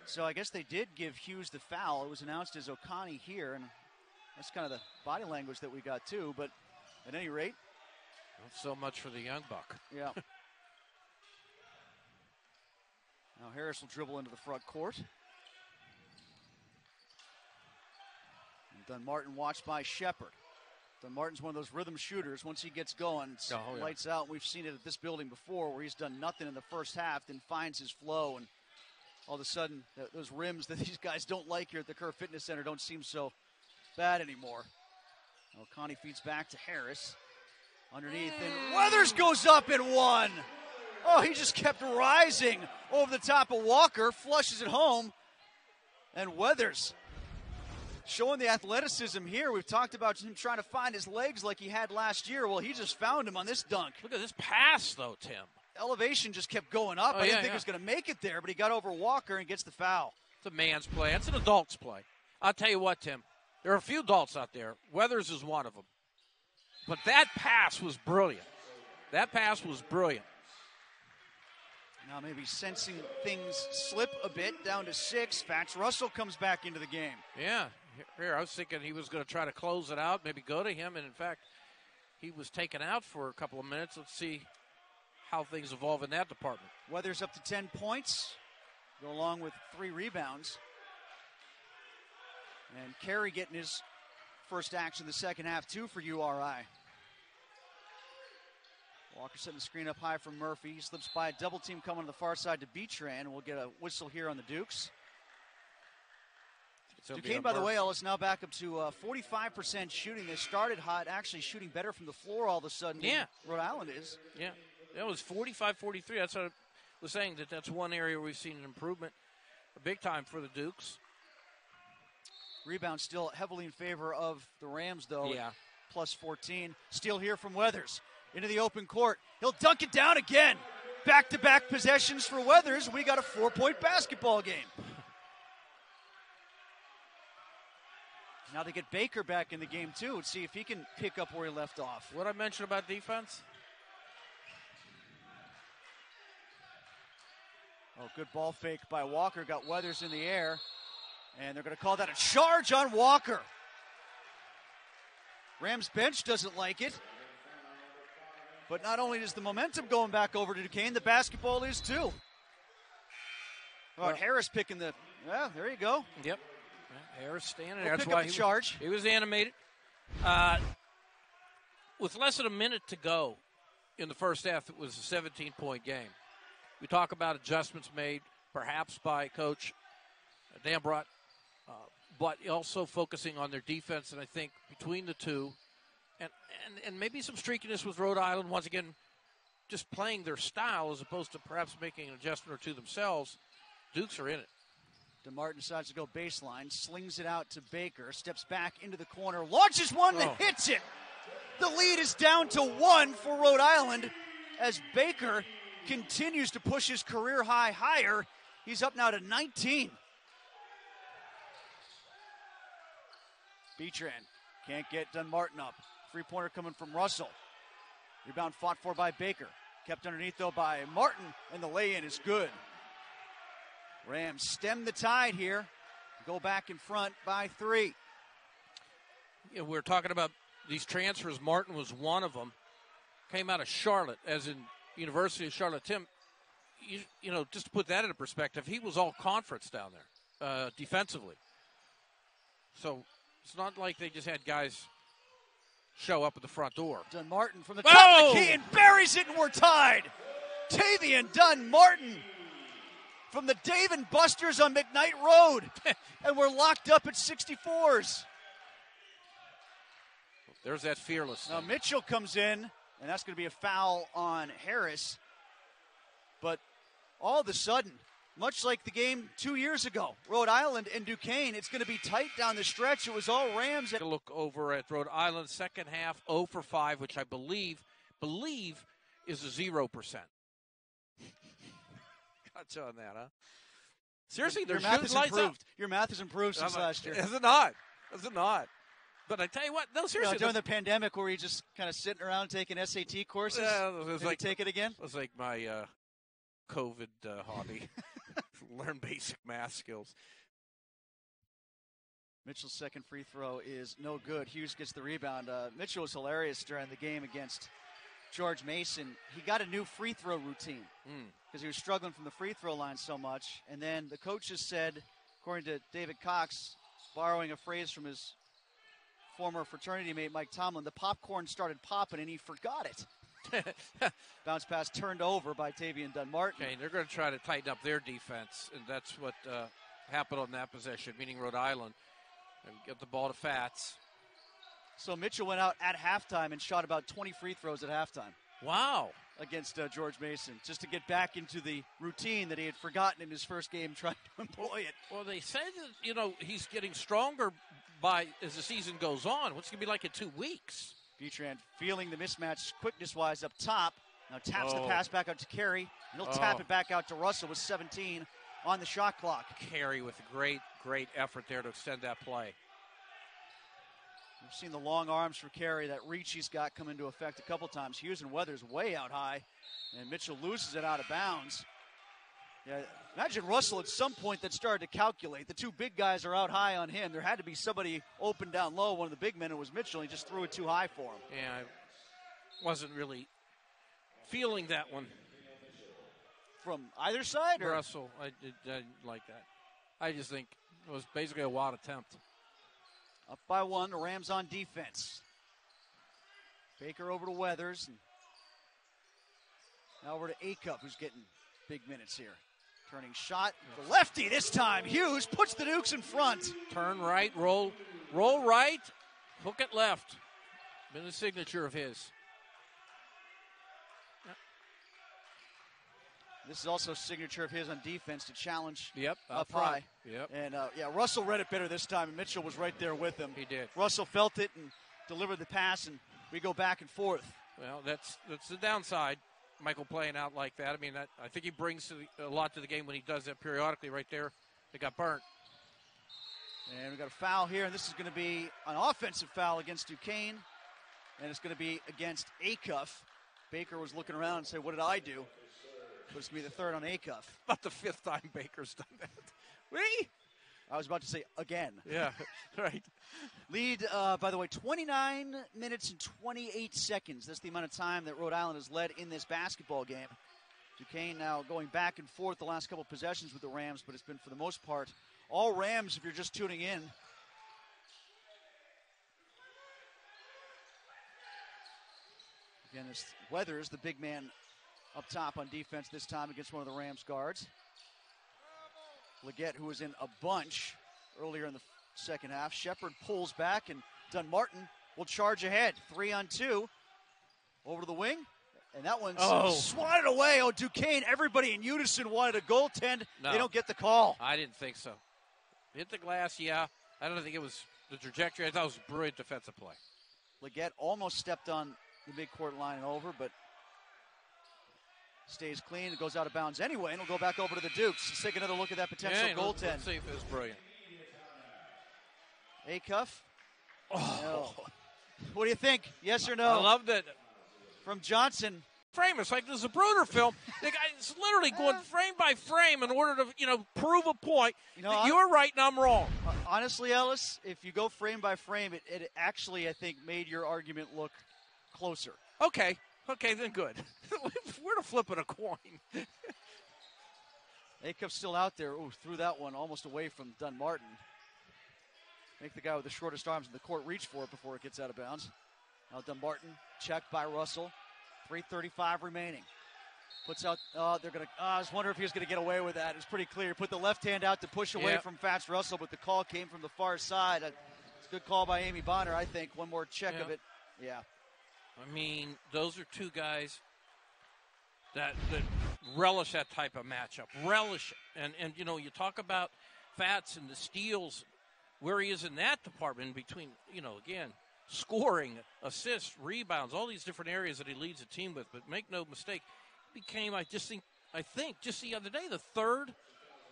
So I guess they did give Hughes the foul. It was announced as O'Connor here, and that's kind of the body language that we got, too. But at any rate. Not so much for the young buck. Yeah. Now Harris will dribble into the front court. And Dunmartin watched by Shepard. Dunmartin's one of those rhythm shooters. Once he gets going, it's lights out. We've seen it at this building before where he's done nothing in the first half, then finds his flow, and all of a sudden those rims that these guys don't like here at the Kerr Fitness Center don't seem so bad anymore. O'Connor feeds back to Harris. Underneath, and Weathers goes up and one. Oh, he just kept rising over the top of Walker, flushes it home, and Weathers showing the athleticism here. We've talked about him trying to find his legs like he had last year. Well, he just found him on this dunk. Look at this pass, though, Tim. Elevation just kept going up. I didn't think he was going to make it there, but he got over Walker and gets the foul. It's a man's play. It's an adult's play. I'll tell you what, Tim. There are a few adults out there. Weathers is one of them. But that pass was brilliant. That pass was brilliant. Now maybe sensing things slip a bit, down to 6. Fats Russell comes back into the game. Yeah. Here, I was thinking he was going to try to close it out, maybe go to him, and in fact, he was taken out for a couple of minutes. Let's see how things evolve in that department. Weathers up to 10 points, go along with 3 rebounds. And Carey getting his first action the second half, too, for URI. Walker setting the screen up high from Murphy. He slips by a double team coming to the far side to Beatran, and we'll get a whistle here on the Dukes. Duquesne, by the way, Ellis, now back up to 45% shooting. They started hot, actually shooting better from the floor all of a sudden than Rhode Island is. Yeah, that was 45-43. That's what I was saying, that's one area where we've seen an improvement, a big time for the Dukes. Rebound still heavily in favor of the Rams, though. Yeah. Plus 14. Steal here from Weathers. Into the open court. He'll dunk it down again. Back-to-back possessions for Weathers. We got a 4-point basketball game. Now they get Baker back in the game, too. Let's see if he can pick up where he left off. What I mentioned about defense? Oh, good ball fake by Walker. Got Weathers in the air. And they're going to call that a charge on Walker. Rams bench doesn't like it. But not only is the momentum going back over to Duquesne, the basketball is too. Harris picking the, there you go. Yep. Harris standing there. That's why he was animated. With less than a minute to go in the first half, it was a 17-point game. We talk about adjustments made, perhaps by Coach Dambrot, but also focusing on their defense. And I think between the two, and maybe some streakiness with Rhode Island, once again, just playing their style as opposed to perhaps making an adjustment or two themselves, Dukes are in it. DeMartin decides to go baseline, slings it out to Baker, steps back into the corner, launches one that hits it. The lead is down to 1 for Rhode Island as Baker continues to push his career high higher. He's up now to 19. Beachran can't get Dunmartin up. Three-pointer coming from Russell. Rebound fought for by Baker. Kept underneath, though, by Martin, and the lay-in is good. Rams stem the tide here. Go back in front by 3. Yeah, we're talking about these transfers. Martin was one of them. Came out of Charlotte, as in University of Charlotte. Tim, you know, just to put that into perspective, he was all conference down there defensively. So it's not like they just had guys show up at the front door. Dunmartin from the top of the key and buries it, and we're tied. Tavian Dunmartin from the Dave and Buster's on McKnight Road. And we're locked up at 64s. There's that fearless. Now Mitchell comes in, and that's going to be a foul on Harris. But all of a sudden, much like the game 2 years ago, Rhode Island and Duquesne, it's going to be tight down the stretch. It was all Rams. Take a look over at Rhode Island, second half, 0 for 5, which I believe is a 0%. Gotcha on that, huh? Seriously, your math has improved. Your math has improved since last year. Is it not? Is it not? But I tell you what, no, seriously. During the pandemic, where you just kind of sitting around taking SAT courses, it was like, take it again? It was like my COVID hobby. Learn basic math skills. Mitchell's second free throw is no good. Hughes gets the rebound. Mitchell was hilarious during the game against George Mason. He got a new free throw routine because he was struggling from the free throw line so much. And then the coaches said, according to David Cox, borrowing a phrase from his former fraternity mate Mike Tomlin, the popcorn started popping and he forgot it. Bounce pass turned over by Tavian Dunmartin. Okay, they're going to try to tighten up their defense, and that's what happened on that possession, meaning Rhode Island. And get the ball to Fats. So Mitchell went out at halftime and shot about 20 free throws at halftime. Wow. Against George Mason, just to get back into the routine that he had forgotten in his first game trying to employ it. Well, they say that, you know, he's getting stronger as the season goes on. What's it going to be like in 2 weeks? Beachran feeling the mismatch quickness-wise up top. Now taps the pass back out to Carey. And he'll tap it back out to Russell with 17 on the shot clock. Carey with a great effort there to extend that play. We've seen the long arms for Carey, that reach he's got come into effect a couple times. Hughes and Weathers way out high, and Mitchell loses it out of bounds. Yeah, imagine Russell at some point that started to calculate. The two big guys are out high on him. There had to be somebody open down low. One of the big men, it was Mitchell. He just threw it too high for him. Yeah, I wasn't really feeling that one. From either side? Or? Russell, I didn't like that. I just think it was basically a wild attempt. Up by 1, the Rams on defense. Baker over to Weathers. And now over to Acup, who's getting big minutes here. Turning shot, the lefty this time. Hughes puts the Dukes in front. Turn right, roll right, hook it left. Been a signature of his. This is also a signature of his on defense to challenge up high. Yep. And, Russell read it better this time, and Mitchell was right there with him. He did. Russell felt it and delivered the pass, and we go back and forth. Well, that's the downside, Michael playing out like that. I mean, I think he brings a lot to the game when he does that periodically right there. They got burnt. And we got a foul here, and this is going to be an offensive foul against Duquesne, and it's going to be against Acuff. Baker was looking around and said, what did I do? But it's going to be the third on Acuff. About the 5th time Baker's done that. I was about to say again. Yeah, right. Lead, by the way, 29 minutes and 28 seconds. That's the amount of time that Rhode Island has led in this basketball game. Duquesne now going back and forth the last couple possessions with the Rams, but it's been, for the most part, all Rams if you're just tuning in. Again, it's Weathers, the big man up top on defense this time against one of the Rams guards. Leggett, who was in a bunch earlier in the second half. Shepard pulls back, and Dunmartin will charge ahead. 3-on-2. Over to the wing. And that one's swatted away. Oh, Duquesne, everybody in unison wanted a goaltend. No, they don't get the call. I didn't think so. Hit the glass, yeah. I don't think it was the trajectory. I thought it was a brilliant defensive play. Leggett almost stepped on the midcourt line and over, but stays clean. It goes out of bounds anyway, and it'll go back over to the Dukes. Let's take another look at that potential goaltend. Let's see if it's brilliant. Acuff. Oh. No. What do you think? Yes or no? I loved it. From Johnson. Frame. It's like this is a Bruder film. The guy is literally going frame by frame in order to, prove a point. That you're right and I'm wrong. Honestly, Ellis, if you go frame by frame, it actually, I think, made your argument look closer. Okay, then good. We're to flipping a coin. Acuff's still out there. Ooh, threw that one almost away from Dunmartin. Make the guy with the shortest arms in the court reach for it before it gets out of bounds. Now Dunmartin, checked by Russell. 3:35 remaining. Puts out, they're going to, I was wondering if he was going to get away with that. It's pretty clear. Put the left hand out to push away from Fats Russell, but the call came from the far side. It's a good call by Amy Bonner, I think. One more check of it. Yeah. I mean, those are two guys that relish that type of matchup. Relish it. And you talk about Fats and the steals, where he is in that department between, again, scoring, assists, rebounds, all these different areas that he leads a team with. But make no mistake, became, I think, just the other day, the third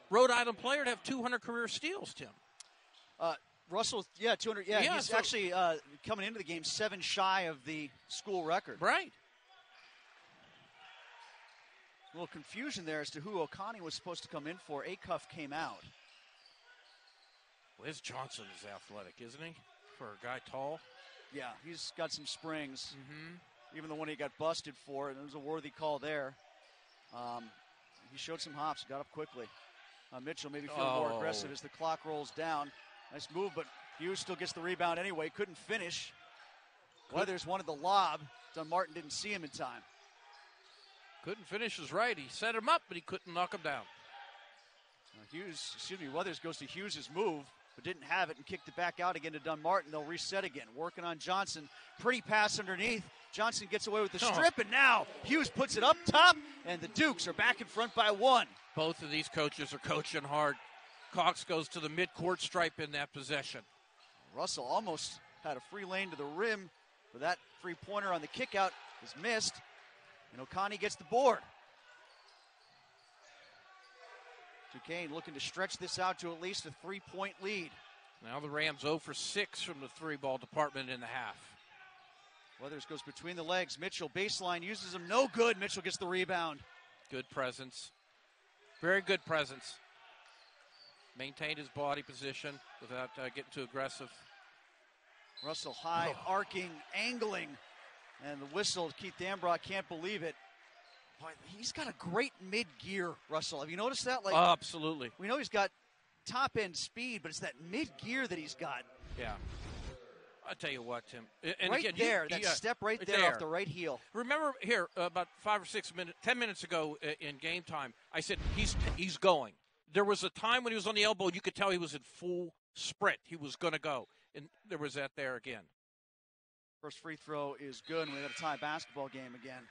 Rhode Island player to have 200 career steals, Tim. Russell, 200. Yeah, he's actually coming into the game 7 shy of the school record. Right. A little confusion there as to who O'Connor was supposed to come in for. Acuff came out. Wes Johnson is athletic, isn't he? For a guy tall. Yeah, he's got some springs. Mm-hmm. Even the one he got busted for, and it was a worthy call there. He showed some hops, got up quickly. Mitchell maybe feeling more aggressive as the clock rolls down. Nice move, but Hughes still gets the rebound anyway. Couldn't finish. Weathers wanted the lob. Dunmartin didn't see him in time. Couldn't finish is right. He set him up, but he couldn't knock him down. Weathers goes to Hughes' move, but didn't have it and kicked it back out again to Dunmartin. They'll reset again. Working on Johnson. Pretty pass underneath. Johnson gets away with the strip, and now Hughes puts it up top, and the Dukes are back in front by 1. Both of these coaches are coaching hard. Cox goes to the midcourt stripe in that possession. Russell almost had a free lane to the rim, but that three-pointer on the kickout is missed, and O'Connor gets the board. Duquesne looking to stretch this out to at least a 3-point lead. Now the Rams 0 for 6 from the three-ball department in the half. Weathers goes between the legs. Mitchell baseline uses him. No good. Mitchell gets the rebound. Good presence. Very good presence. Maintained his body position without getting too aggressive. Russell high, arcing, angling. And the whistle, Keith Dambrot can't believe it. Boy, he's got a great mid-gear, Russell. Have you noticed that? Absolutely. We know he's got top-end speed, but it's that mid-gear that he's got. Yeah. I'll tell you what, Tim. And right again, there, that step right there off the right heel. Remember here, about 10 minutes ago in game time, I said he's going. There was a time when he was on the elbow, you could tell he was in full sprint. He was going to go. And there was that there again. First free throw is good, and we got a tie basketball game again.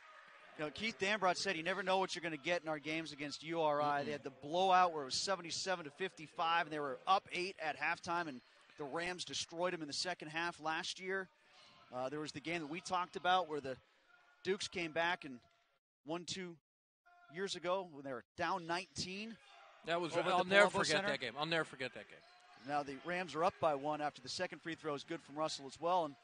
Keith Dambrot said you never know what you're going to get in our games against URI. Mm-hmm. They had the blowout where it was 77-55, and they were up 8 at halftime, and the Rams destroyed them in the second half last year. There was the game that we talked about where the Dukes came back and won 2 years ago when they were down 19. I'll never forget that game. I'll never forget that game. Now the Rams are up by 1 after the second free throw is good from Russell as well. And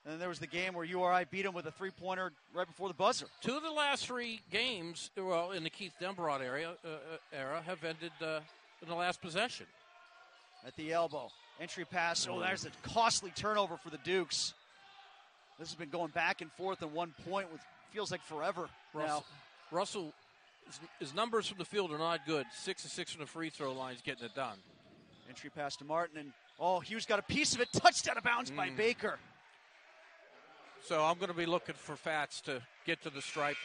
then there was the game where URI beat them with a three-pointer right before the buzzer. 2 of the last 3 games, in the Keith Dambrot era, have ended in the last possession. At the elbow. Entry pass. Oh, there's a costly turnover for the Dukes. This has been going back and forth at 1 point with feels like forever now. Russell, his numbers from the field are not good. 6 of 6 from the free throw line is getting it done. Entry pass to Martin, and Hughes got a piece of it. Touched out of bounds by Baker. So I'm going to be looking for Fats to get to the stripe.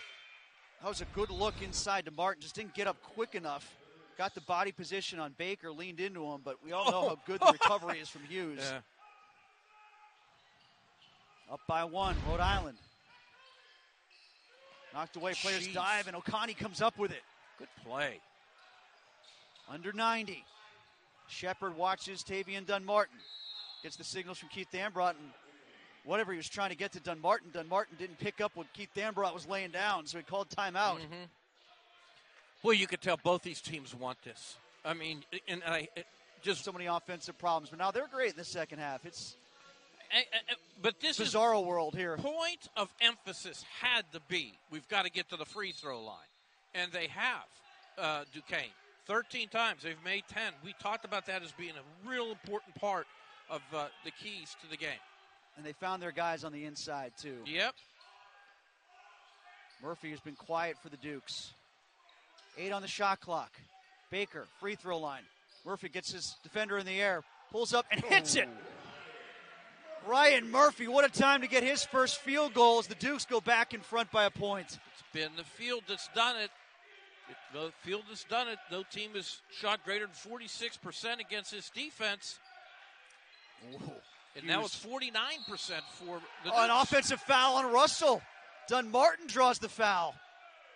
That was a good look inside to Martin. Just didn't get up quick enough. Got the body position on Baker, leaned into him, but we all know how good the recovery is from Hughes. Yeah. Up by 1, Rhode Island. Knocked away, players dive, and O'Connor comes up with it. Good play. Under 90. Shepard watches Tavian Dunmartin. Gets the signals from Keith Dambrot, and whatever he was trying to get to Dunmartin didn't pick up what Keith Dambrot was laying down, so he called timeout. Mm-hmm. Well, you could tell both these teams want this. I mean, and just so many offensive problems, but now they're great in the second half. It's but this bizarro world here. Point of emphasis had to be we've got to get to the free throw line, and they have. Duquesne 13 times, they've made 10. We talked about that as being a real important part of the keys to the game. And they found their guys on the inside too. Yep. Murphy has been quiet for the Dukes. 8 on the shot clock. Baker, free throw line. Murphy gets his defender in the air, pulls up and hits it. Ryan Murphy, what a time to get his first field goal as the Dukes go back in front by a point. It's been the field that's done it. The field has done it. No team has shot greater than 46% against this defense. Whoa. And now it's 49% for the Dukes. An offensive foul on Russell. Dunmartin draws the foul.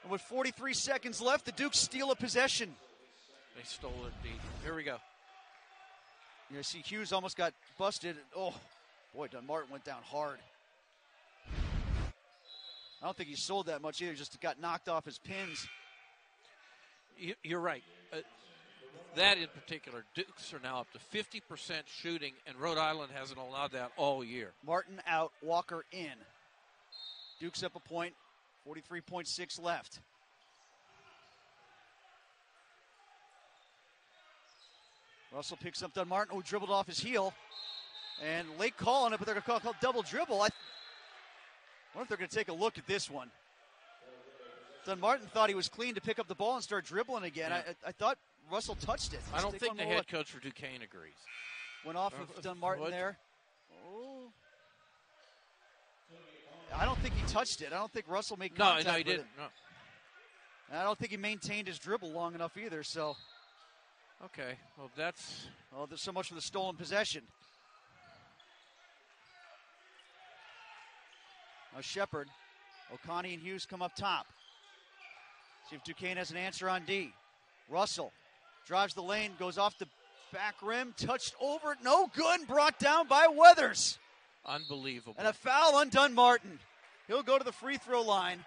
And with 43 seconds left, the Dukes steal a possession. They stole it deep. Here we go. You see Hughes almost got busted. Oh, boy, Dunmartin went down hard. I don't think he sold that much either, just got knocked off his pins. You're right. That in particular, Dukes are now up to 50% shooting, and Rhode Island hasn't allowed that all year. Martin out, Walker in. Dukes up a point, 43.6 left. Russell picks up Dunmartin, who dribbled off his heel. And late call on it, but they're going to call double dribble. I wonder if they're going to take a look at this one. Dunmartin thought he was clean to pick up the ball and start dribbling again. Yeah. I thought Russell touched it. I don't think the head coach for Duquesne agrees. Went off of Dunmartin there. Oh. I don't think he touched it. I don't think Russell made contact No, he with didn't. it. No. I don't think he maintained his dribble long enough either, so. Okay, well, that's. Well, there's so much for the stolen possession. Now Shepard, O'Connor and Hughes come up top. See if Duquesne has an answer on D. Russell drives the lane, goes off the back rim, touched over, no good, brought down by Weathers. Unbelievable. And a foul on Dunmartin. He'll go to the free throw line.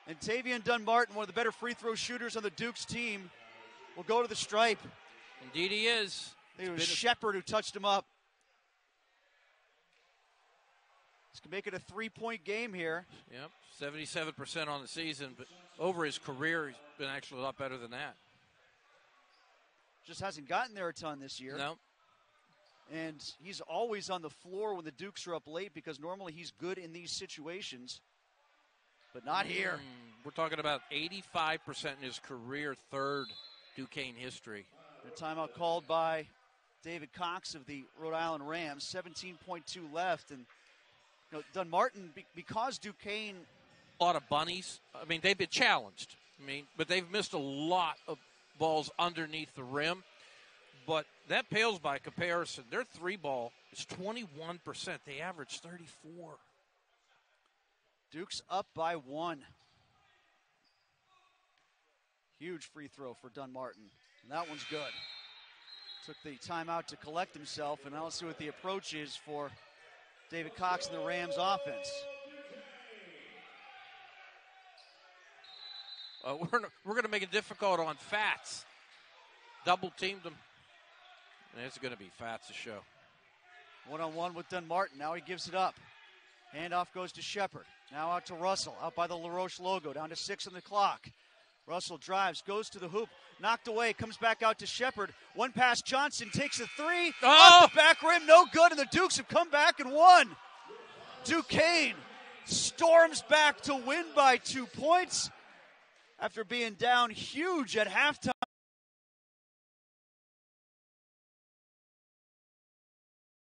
And Tavian Dunmartin, one of the better free throw shooters on the Dukes team, will go to the stripe. Indeed he is. It was Shepard who touched him up. This can make it a 3-point game here. Yep, 77% on the season, but over his career, he's been actually a lot better than that. Just hasn't gotten there a ton this year. No. And he's always on the floor when the Dukes are up late because normally he's good in these situations. But not here. We're talking about 85% in his career, third Duquesne history. A timeout called by David Cox of the Rhode Island Rams. 17.2 left. And you know, Dunmartin, because Duquesne. A lot of bunnies. I mean, they've been challenged. But they've missed a lot of balls underneath the rim. But that pales by comparison. Their three ball is 21%. They average 34. Dukes up by 1. Huge free throw for Dunmartin. And that one's good. Took the timeout to collect himself, and now let's see what the approach is for David Cox and the Rams offense. We're going to make it difficult on Fats. Double teamed him. And it's going to be Fats' show. One-on-one with Dunmartin. Now he gives it up. Handoff goes to Shepard. Now out to Russell, out by the LaRoche logo, down to 6 on the clock. Russell drives, goes to the hoop, knocked away, comes back out to Shepard. One pass, Johnson takes a three. Off the back rim, no good, and the Dukes have come back and won. Duquesne storms back to win by 2 points after being down huge at halftime.